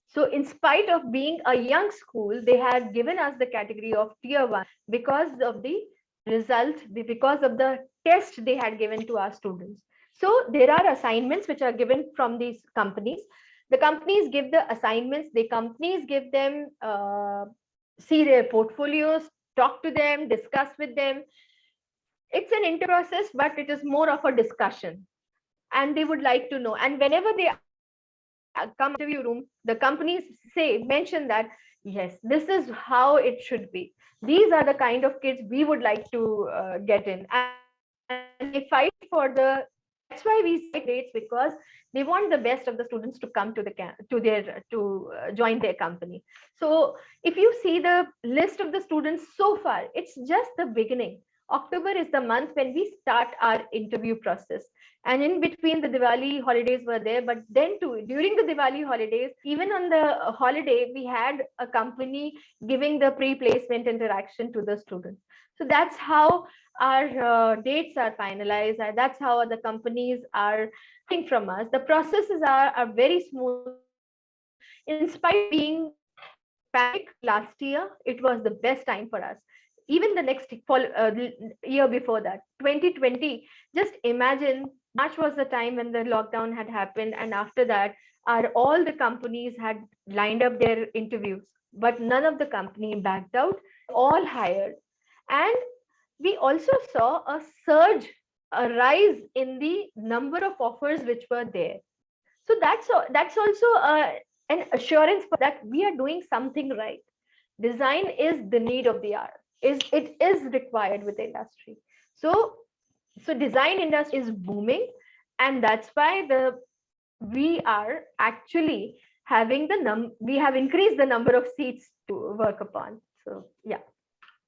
So in spite of being a young school, they have given us the category of tier 1 because of the result, because of the test they had given to our students. So there are assignments which are given from these companies. The companies give the assignments, the companies give them, see their portfolios, talk to them, discuss with them. It's an interview process, but it is more of a discussion. And they would like to know. And whenever they come to the interview room, the companies mention that, yes, this is how it should be. These are the kind of kids we would like to get in. And they fight for that's why we say grades, because they want the best of the students to come to join their company. So if you see the list of the students so far, it's just the beginning. October is the month when we start our interview process. And in between, the Diwali holidays were there, but then too, during the Diwali holidays, even on the holiday, we had a company giving the pre-placement interaction to the students. So that's how our dates are finalized, and that's how the companies are taking from us. The processes are very smooth. In spite of being pandemic last year, it was the best time for us. Even the next year before that, 2020, just imagine, March was the time when the lockdown had happened, and after that, all the companies had lined up their interviews, but none of the company backed out, all hired. And we also saw a surge, a rise in the number of offers which were there. So that's also an assurance that we are doing something right. Design is the need of the hour. It is required with the industry. So design industry is booming, and that's why we are actually having we have increased the number of seats to work upon. So yeah.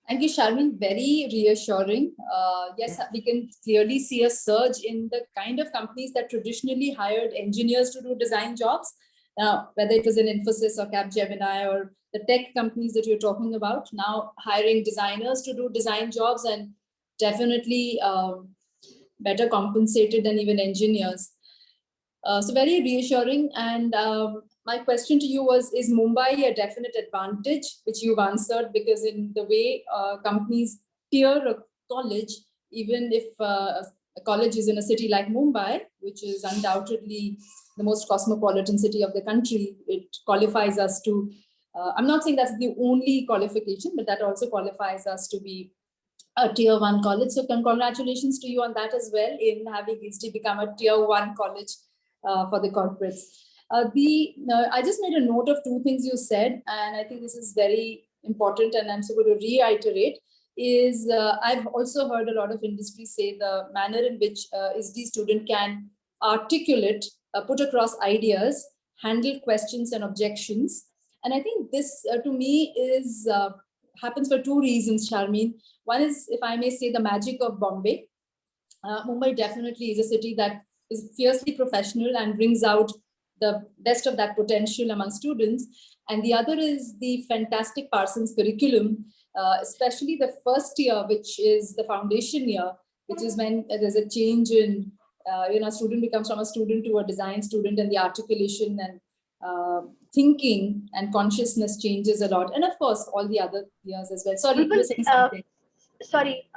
Thank you, Sharmin. Very reassuring. Yes, we can clearly see a surge in the kind of companies that traditionally hired engineers to do design jobs. Whether it was in Infosys or Capgemini or the tech companies that you're talking about, now hiring designers to do design jobs, and definitely better compensated than even engineers. So very reassuring. And my question to you was, is Mumbai a definite advantage, which you've answered, because in the way companies tier a college, even if a college is in a city like Mumbai, which is undoubtedly the most cosmopolitan city of the country, it qualifies us to, I'm not saying that's the only qualification, but that also qualifies us to be a tier 1 college. So congratulations to you on that as well, in having ISD become a tier 1 college for the corporates. I just made a note of two things you said, and I think this is very important, and I'm so going to reiterate, is I've also heard a lot of industry say the manner in which SD student can articulate, put across ideas, handle questions and objections. And I think this to me is happens for two reasons, Charmeen. One is, if I may say, the magic of Bombay. Mumbai definitely is a city that is fiercely professional and brings out the best of that potential among students. And the other is the fantastic Parsons curriculum, especially the first year, which is the foundation year, which is when there's a change in, student becomes from a student to a design student, and the articulation and thinking and consciousness changes a lot. And of course, all the other years as well. Sorry, you were saying something. Sorry,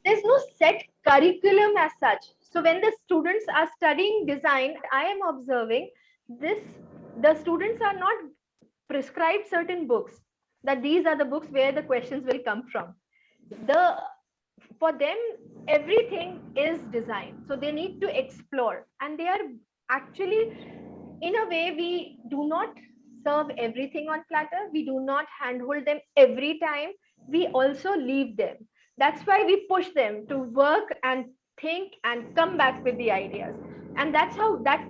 there's no set curriculum as such. So when the students are studying design, I am observing this, the students are not prescribed certain books, that these are the books where the questions will come from. For them, everything is design. So they need to explore, and they are actually, in a way, we do not serve everything on platter. We do not handhold them every time. We also leave them. That's why we push them to work and think and come back with the ideas. And that's how that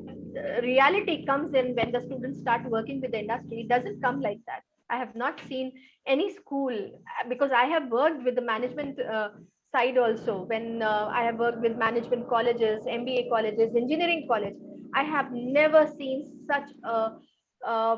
reality comes in when the students start working with the industry. It doesn't come like that. I have not seen any school, because I have worked with the management side also. When I have worked with management colleges, MBA colleges, engineering college, I have never seen such a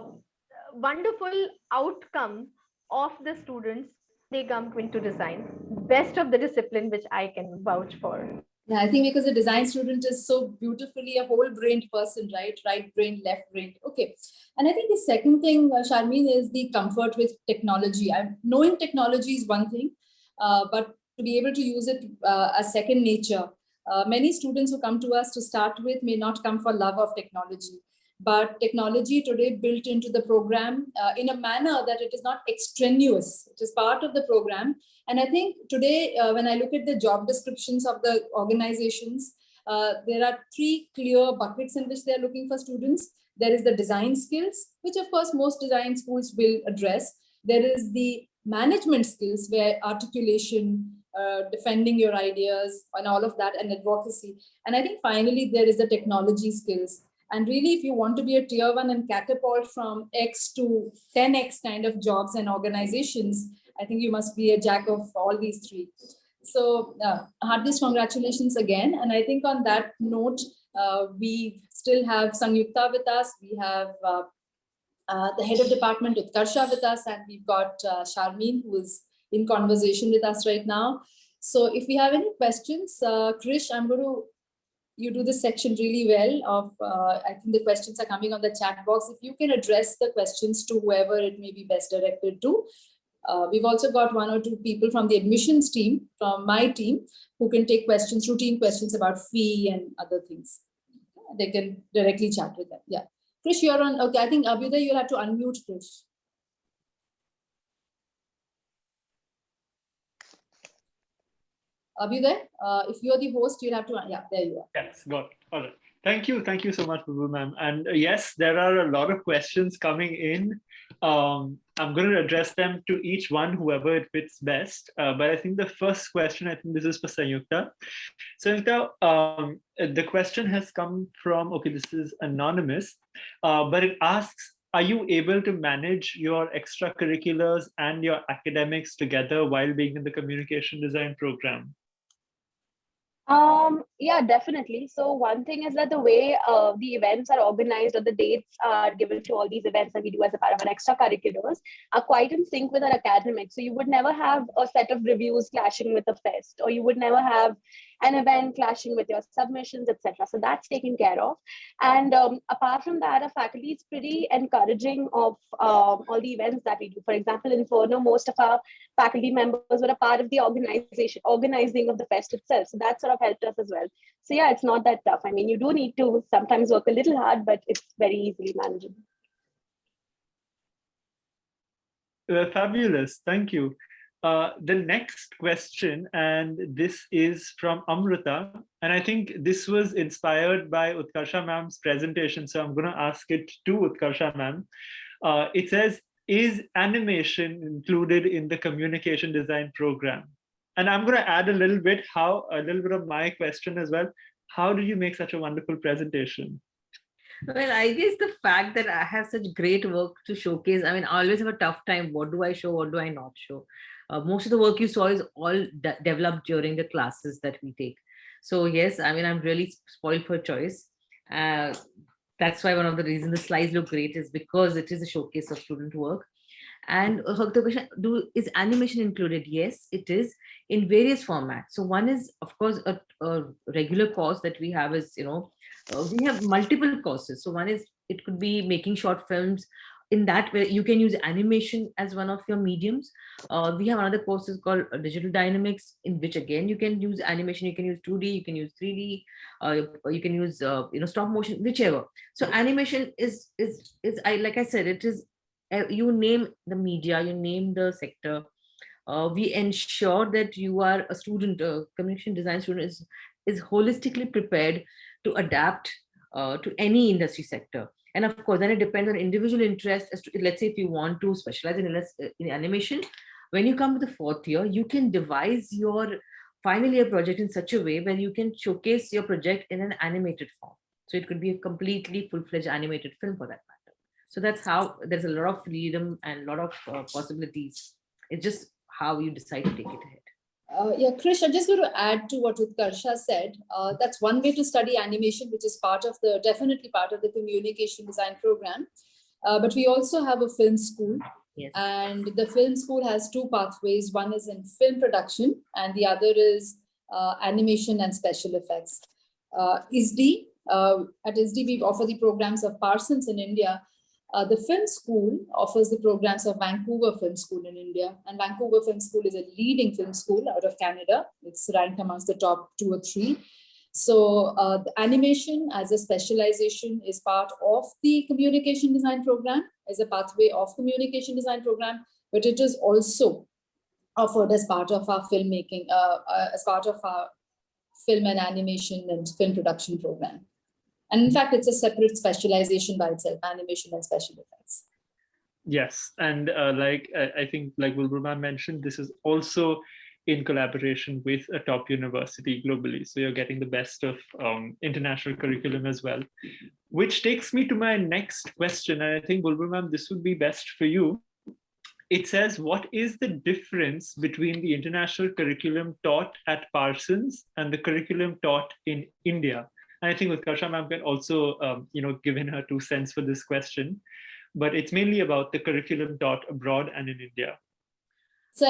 wonderful outcome of the students. They come into design, best of the discipline, which I can vouch for. Yeah, I think because a design student is so beautifully a whole-brained person, right? Right brain, left brain. Okay. And I think the second thing, Charmeen, is the comfort with technology. Knowing technology is one thing, but to be able to use it as second nature. Many students who come to us to start with may not come for love of technology, but technology today built into the program in a manner that it is not extraneous. It is part of the program. And I think today, when I look at the job descriptions of the organizations, there are three clear buckets in which they're looking for students. There is the design skills, which of course most design schools will address. There is the management skills, where articulation, defending your ideas and all of that, and advocacy. And I think finally, there is the technology skills. And really, if you want to be a tier 1 and catapult from X to 10X kind of jobs and organizations, I think you must be a jack of all these three. So heartiest congratulations again. And I think on that note, we still have Sanyukta with us. We have the head of department Utkarsha with us, and we've got Charmeen, who is in conversation with us right now. So if we have any questions, Krish, you do this section really well of, I think the questions are coming on the chat box. If you can address the questions to whoever it may be best directed to. We've also got one or two people from the admissions team, from my team, who can take questions, routine questions about fee and other things. They can directly chat with them. Yeah. Krish, you're on. Okay, I think Abhyuday, you'll have to unmute Krish. Abhyuday, if you're the host, you'll have to, yeah, there you are. Yes, got it. All right. Thank you so much, Bulbul ma'am. And yes, there are a lot of questions coming in. I'm going to address them to each one, whoever it fits best. But I think the first question, I think this is for Sanyukta. Sanyukta, the question has come from, okay, this is anonymous, but it asks, are you able to manage your extracurriculars and your academics together while being in the communication design program? Yeah, definitely. So one thing is that the way the events are organized, or the dates are given to all these events that we do as a part of an extracurriculars, are quite in sync with our academics. So you would never have a set of reviews clashing with the fest, or you would never have an event clashing with your submissions, etc. So that's taken care of. And apart from that, our faculty is pretty encouraging of all the events that we do. For example, in Inferno, most of our faculty members were a part of the organizing of the fest itself. So that sort of helped us as well. So yeah, it's not that tough. I mean, you do need to sometimes work a little hard, but it's very easily manageable. Fabulous, thank you. The next question, and this is from Amrita, and I think this was inspired by Utkarsha ma'am's presentation, so I'm going to ask it to Utkarsha ma'am. It says, is animation included in the communication design program? And I'm going to add a little bit of my question as well. How did you make such a wonderful presentation? Well, I guess the fact that I have such great work to showcase, I mean, I always have a tough time. What do I show? What do I not show? Most of the work you saw is all developed during the classes that we take. So yes, I mean, I'm really spoiled for choice. Uh, that's why one of the reasons the slides look great is because it is a showcase of student work. And the question, is animation included? Yes, it is in various formats. So one is, of course, a regular course that we have is, we have multiple courses. So one is, it could be making short films. In that way, you can use animation as one of your mediums. We have another course called Digital Dynamics, in which again you can use animation. You can use 2D, you can use 3D, you can use stop motion, whichever. So animation is like I said, it is you name the media, you name the sector. We ensure that you are a student, a communication design student is holistically prepared to adapt to any industry sector. And of course, then it depends on individual interest as to, let's say, if you want to specialize in animation, when you come to the 4th year, you can devise your final year project in such a way where you can showcase your project in an animated form. So it could be a completely full-fledged animated film for that matter. So that's how there's a lot of freedom and a lot of possibilities. It's just how you decide to take it ahead. Yeah, Krish, I'm just going to add to what Utkarsha said. That's one way to study animation, which is definitely part of the communication design program. But we also have a film school. Yes. And the film school has 2 pathways. One is in film production and the other is animation and special effects. ISD, at ISD, we offer the programs of Parsons in India. The film school offers the programs of Vancouver Film School in India. And Vancouver Film School is a leading film school out of Canada. It's ranked amongst the top 2 or 3. So the animation as a specialization is part of the communication design program, as a pathway of communication design program, but it is also offered as part of our filmmaking, as part of our film and animation and film production program. And in fact, it's a separate specialization by itself, animation and special effects. Yes, and I think like Bulbul mentioned, this is also in collaboration with a top university globally. So you're getting the best of international curriculum as well, which takes me to my next question. And I think Bulbul, this would be best for you. It says, what is the difference between the international curriculum taught at Parsons and the curriculum taught in India? And I think Utkarsha ma'am can also, give in her 2 cents for this question, but it's mainly about the curriculum taught abroad and in India. It's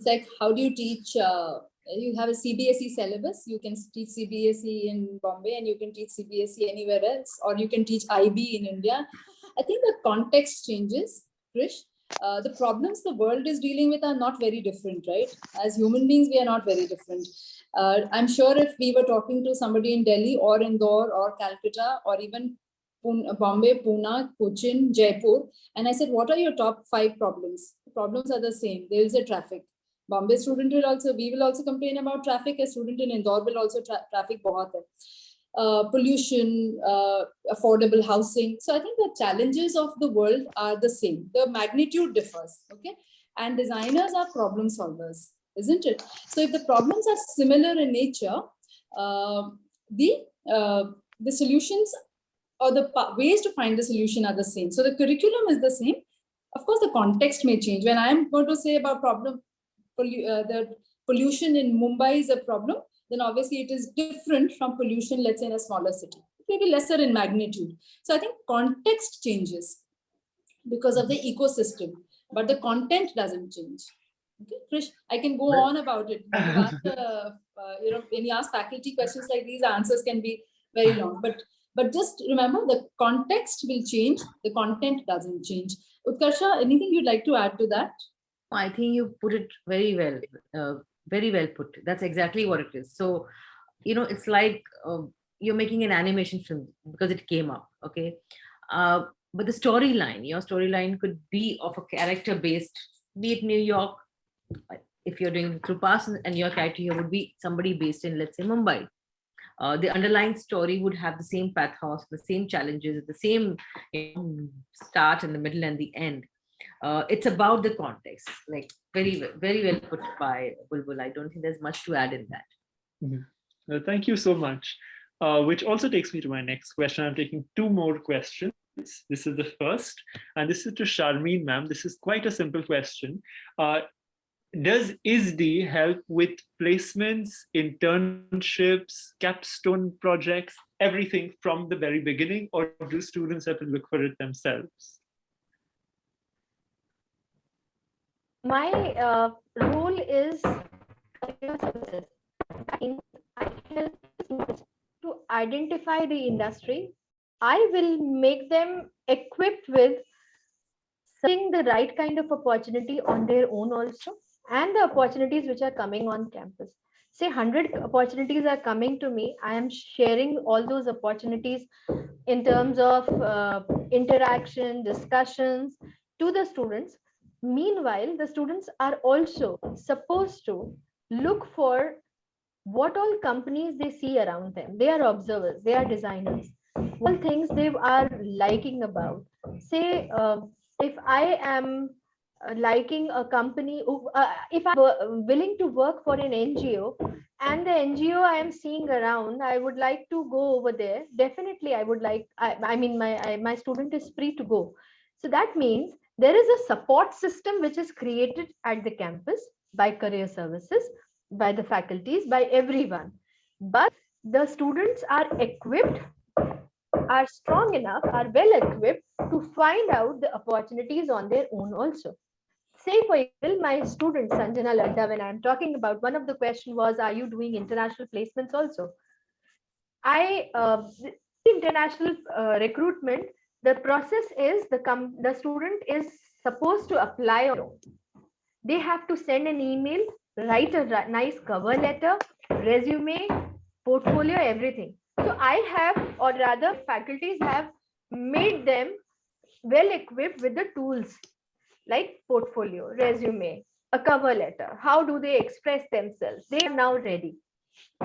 like, how do you teach? You have a CBSE syllabus. You can teach CBSE in Bombay and you can teach CBSE anywhere else, or you can teach IB in India. I think the context changes, Krish. The problems the world is dealing with are not very different, right? As human beings, we are not very different. I'm sure if we were talking to somebody in Delhi or Indore or Calcutta or even Bombay, Pune, Cochin, Jaipur, and I said, what are your top 5 problems? The problems are the same. There is a traffic. Bombay student we will also complain about traffic. A student in Indore will also traffic bahut hai. Pollution, affordable housing. So I think the challenges of the world are the same. The magnitude differs, okay? And designers are problem solvers, isn't it? So if the problems are similar in nature, the solutions or the ways to find the solution are the same. So the curriculum is the same. Of course, the context may change. When I'm going to say about the pollution in Mumbai is a problem, then obviously it is different from pollution, let's say, in a smaller city. It may be lesser in magnitude. So I think context changes because of the ecosystem, but the content doesn't change. Okay, Krish, I can go on about it. When you ask faculty questions like these, answers can be very long. But just remember, the context will change. The content doesn't change. Utkarsha, anything you'd like to add to that? I think you put it very well. Very well put. That's exactly what it is. So, it's like you're making an animation film because it came up, okay? But the storyline, your storyline could be of a character based, be it New York, if you're doing through Parsons, and your character here would be somebody based in, let's say, Mumbai. The underlying story would have the same pathos, the same challenges, the same start and the middle and the end. It's about the context, like very well put by Bulbul. I don't think there's much to add in that. Well, thank you so much. Which also takes me to my next question. I'm taking two more questions. This is the first, and this is to Sharmeen ma'am. This is quite a simple question. Does ISD help with placements, internships, capstone projects, everything from the very beginning, or do students have to look for it themselves? My role is career services. I help students to identify the industry. I will make them equipped with seeing the right kind of opportunity on their own also, and the opportunities which are coming on campus. Say 100 opportunities are coming to me. I am sharing all those opportunities in terms of interaction, discussions to the students. Meanwhile, the students are also supposed to look for what all companies they see around them. They are observers, they are designers. What things they are liking about. Say, if I am liking a company, if I'm willing to work for an NGO, and the NGO I am seeing around, I would like to go over there. Definitely, I would like. I mean, my student is free to go. So that means there is a support system which is created at the campus by career services, by the faculties, by everyone. But the students are equipped, are strong enough, are well equipped to find out the opportunities on their own also. Say for example, my student Sanjana Ladda, when I'm talking about, one of the question was, are you doing international placements also? International recruitment, the process is the student is supposed to apply on. They have to send an email, write a nice cover letter, resume, portfolio, everything. So I have, or rather faculties have made them well equipped with the tools like portfolio, resume, a cover letter. How do they express themselves? They are now ready.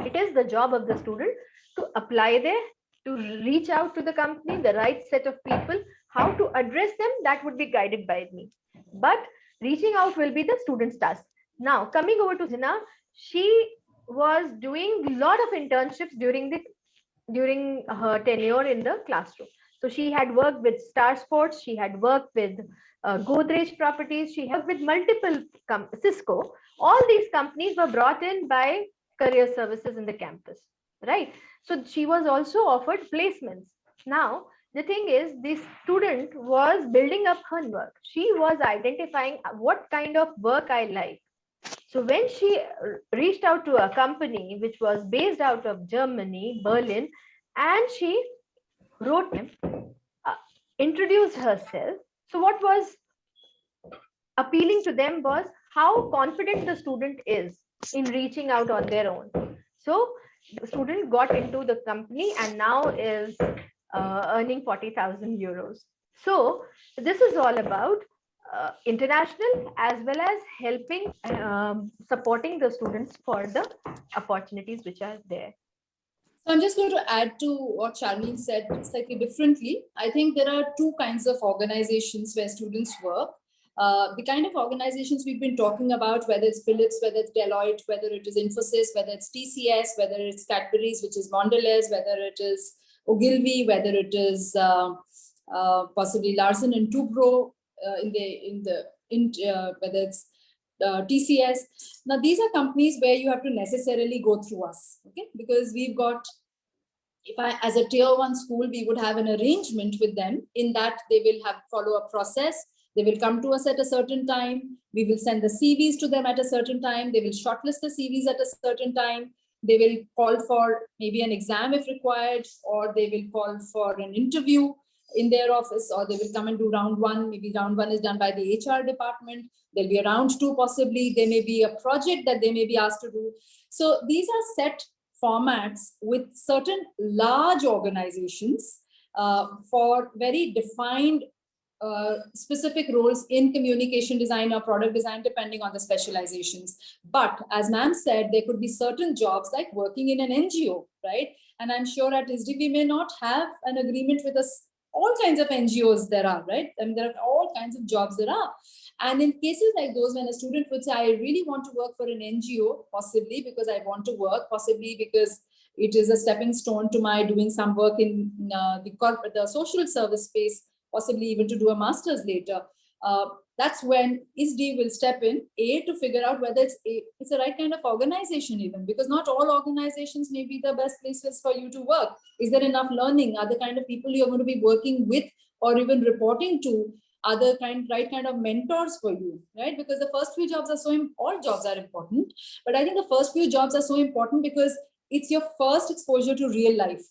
It is the job of the student to apply there, to reach out to the company, the right set of people. How to address them, that would be guided by me. But reaching out will be the student's task. Now, coming over to Zina, she was doing a lot of internships during her tenure in the classroom. So she had worked with Star Sports, she had worked with Godrej Properties, she had with multiple Cisco. All these companies were brought in by career services in the campus, right? So she was also offered placements. Now, the thing is, this student was building up her work. She was identifying what kind of work I like. So when she reached out to a company which was based out of Germany, Berlin, and she wrote him, introduced herself. So what was appealing to them was how confident the student is in reaching out on their own. So the student got into the company and now is earning 40,000 euros. So this is all about international as well as helping, supporting the students for the opportunities which are there. So I'm just going to add to what Sharmeen said slightly differently. I think there are two kinds of organizations where students work. The kind of organizations we've been talking about, whether it's Philips, whether it's Deloitte, whether it is Infosys, whether it's TCS, whether it's Cadbury's, which is Mondelez, whether it is Ogilvy, whether it is possibly Larsen and Toubro, whether it's TCS. Now, these are companies where you have to necessarily go through us, okay? Because we've got, as a tier 1 school, we would have an arrangement with them in that they will have follow a process. They will come to us at a certain time. We will send the CVs to them at a certain time. They will shortlist the CVs at a certain time. They will call for maybe an exam if required, or they will call for an interview in their office, or they will come and do round 1. Maybe round 1 is done by the HR department. There'll be a round 2 possibly. There may be a project that they may be asked to do. So these are set formats with certain large organizations for very defined specific roles in communication design or product design, depending on the specializations. But as ma'am said, there could be certain jobs like working in an NGO, right? And I'm sure at ISD we may not have an agreement with all kinds of NGOs there are, right? I mean, there are all kinds of jobs there are. And in cases like those, when a student would say, I really want to work for an NGO, possibly because I want to work, possibly because it is a stepping stone to my doing some work in the social service space, possibly even to do a master's later. That's when ISD will step in, to figure out whether it's the right kind of organization even, because not all organizations may be the best places for you to work. Is there enough learning? Are the kind of people you're going to be working with or even reporting to are the right kind of mentors for you, right? Because the first few jobs are all jobs are important, but I think the first few jobs are so important because it's your first exposure to real life.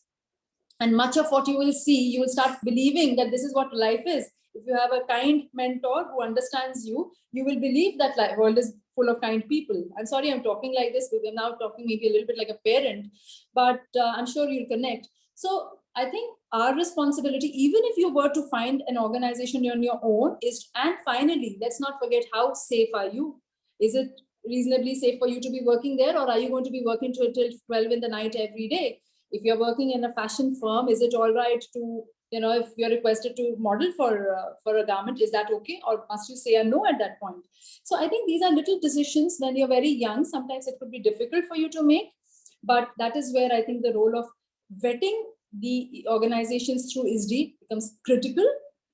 And much of what you will see, you will start believing that this is what life is. If you have a kind mentor who understands you, you will believe that life world is full of kind people. I'm sorry I'm talking like this, because I'm now talking maybe a little bit like a parent, but I'm sure you'll connect. So I think our responsibility, even if you were to find an organization on your own, is, and finally, let's not forget, how safe are you? Is it reasonably safe for you to be working there, or are you going to be working till 12 in the night every day? If you're working in a fashion firm, is it all right to, if you're requested to model for a garment, is that okay? Or must you say a no at that point? So I think these are little decisions when you're very young. Sometimes it could be difficult for you to make, but that is where I think the role of vetting the organizations through ISD becomes critical.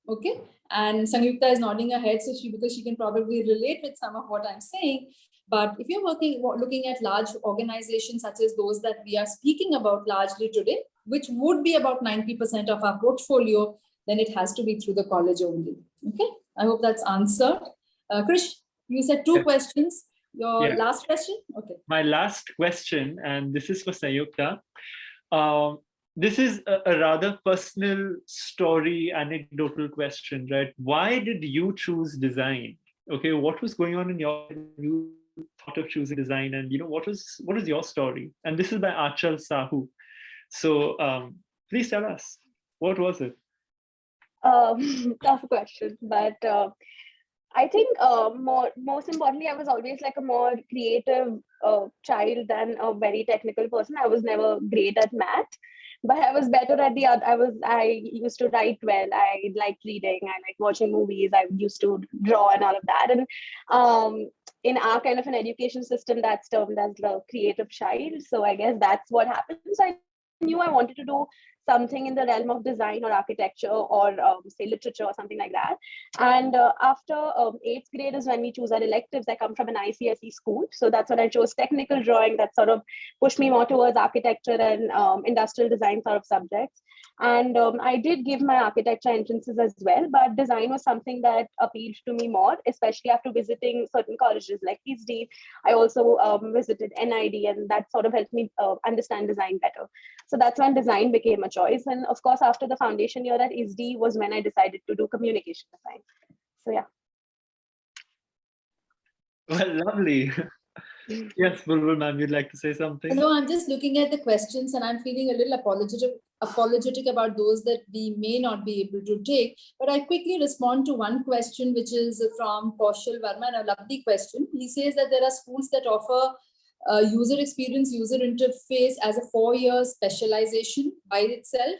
Okay. And Sangyukta is nodding her head, because she can probably relate with some of what I'm saying. But if you're looking at large organizations such as those that we are speaking about largely today, which would be about 90% of our portfolio, then it has to be through the college only. Okay, I hope that's answered. Krish, you said two questions. Your last question? Okay. My last question, and this is for Sangyukta. This is a rather personal story, anecdotal question, right? Why did you choose design? Okay, what was going on in your you thought of choosing design, and what is your story? And this is by Achal Sahu. So please tell us, what was it? Tough question, but I think most importantly, I was always like a more creative child than a very technical person. I was never great at math, but I was better at the other. I used to write well. I liked reading. I liked watching movies. I used to draw and all of that. And in our kind of an education system, that's termed as the creative child. So I guess that's what happened. So I knew I wanted to do something in the realm of design or architecture or say literature or something like that. And after 8th grade is when we choose our electives. I come from an ICSE school. So that's when I chose technical drawing. That sort of pushed me more towards architecture and industrial design sort of subjects. And I did give my architecture entrances as well, but design was something that appealed to me more, especially after visiting certain colleges like ISD. I also visited NID, and that sort of helped me understand design better. So that's when design became a choice. And of course, after the foundation year at ISD was when I decided to do communication design. So yeah. Well, lovely. Yes, Bulbul ma'am, you'd like to say something? No, I'm just looking at the questions and I'm feeling a little apologetic about those that we may not be able to take. But I quickly respond to one question, which is from Kaushal Verma, and a lovely question. He says that there are schools that offer user experience, user interface as a 4-year specialization by itself,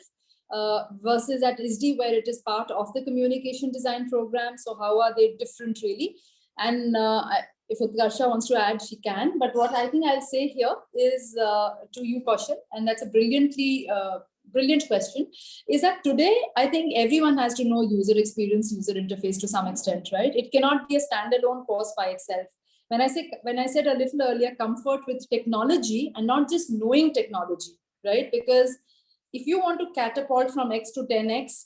versus at ISD where it is part of the communication design program. So how are they different really? And if Utkarsha wants to add, she can. But what I think I'll say here is to you, Kaushal, and that's a brilliant question, is that today, I think everyone has to know user experience, user interface to some extent, right? It cannot be a standalone course by itself. When I said a little earlier, comfort with technology and not just knowing technology, right? Because if you want to catapult from X to 10X,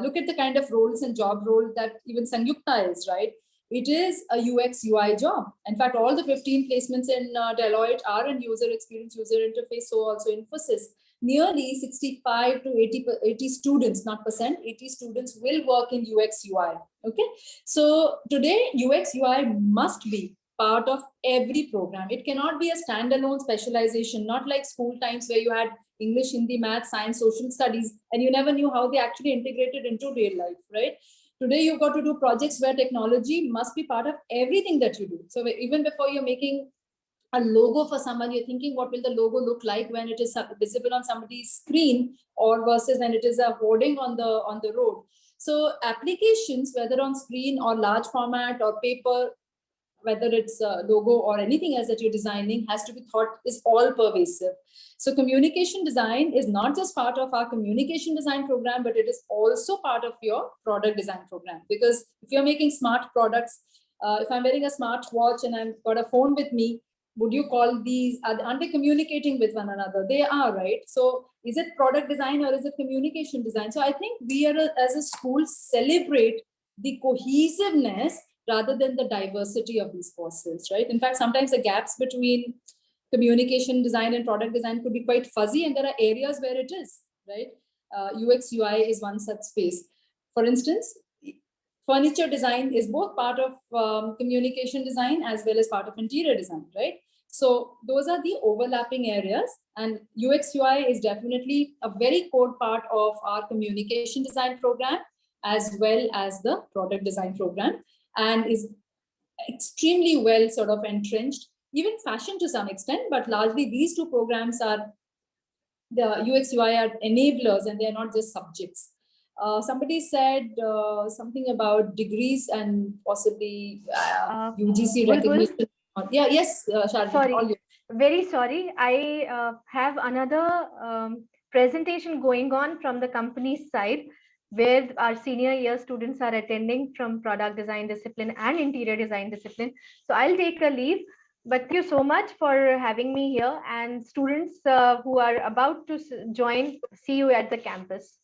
look at the kind of roles and job role that even Sangyukta is, right? It is a UX UI job. In fact, all the 15 placements in Deloitte are in user experience, user interface, so also Infosys. Nearly 65 to 80 students, not percent, 80 students will work in UX UI. Okay. So today, UX UI must be part of every program. It cannot be a standalone specialization, not like school times where you had English, Hindi, math, science, social studies, and you never knew how they actually integrated into real life, right? Today, you've got to do projects where technology must be part of everything that you do. So even before you're making a logo for someone, you're thinking, what will the logo look like when it is visible on somebody's screen, or versus when it is a hoarding on the road. So applications, whether on screen or large format or paper, whether it's a logo or anything else that you're designing, has to be thought is all pervasive. So communication design is not just part of our communication design program, but it is also part of your product design program. Because if you're making smart products, if I'm wearing a smart watch and I've got a phone with me, would you call these, aren't they communicating with one another? They are, right? So is it product design or is it communication design? So I think we are, as a school, celebrate the cohesiveness rather than the diversity of these courses, right? In fact, sometimes the gaps between communication design and product design could be quite fuzzy, and there are areas where it is, right? UX, UI is one such space. For instance, furniture design is both part of communication design as well as part of interior design, right? So those are the overlapping areas, and UX, UI is definitely a very core part of our communication design program as well as the product design program, and is extremely well sort of entrenched, even fashion to some extent, but largely these two programs are, the UX UI are enablers and they're not just subjects. Somebody said something about degrees and possibly UGC Bulbul? recognition. Yeah, yes, Sharvi, Sorry. all you. Very sorry. I have another presentation going on from the company's side, where our senior year students are attending from product design discipline and interior design discipline. So I'll take a leave. But thank you so much for having me here. And students who are about to join, see you at the campus.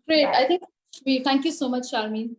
Great. Bye. I think we thank you so much, Sharmin.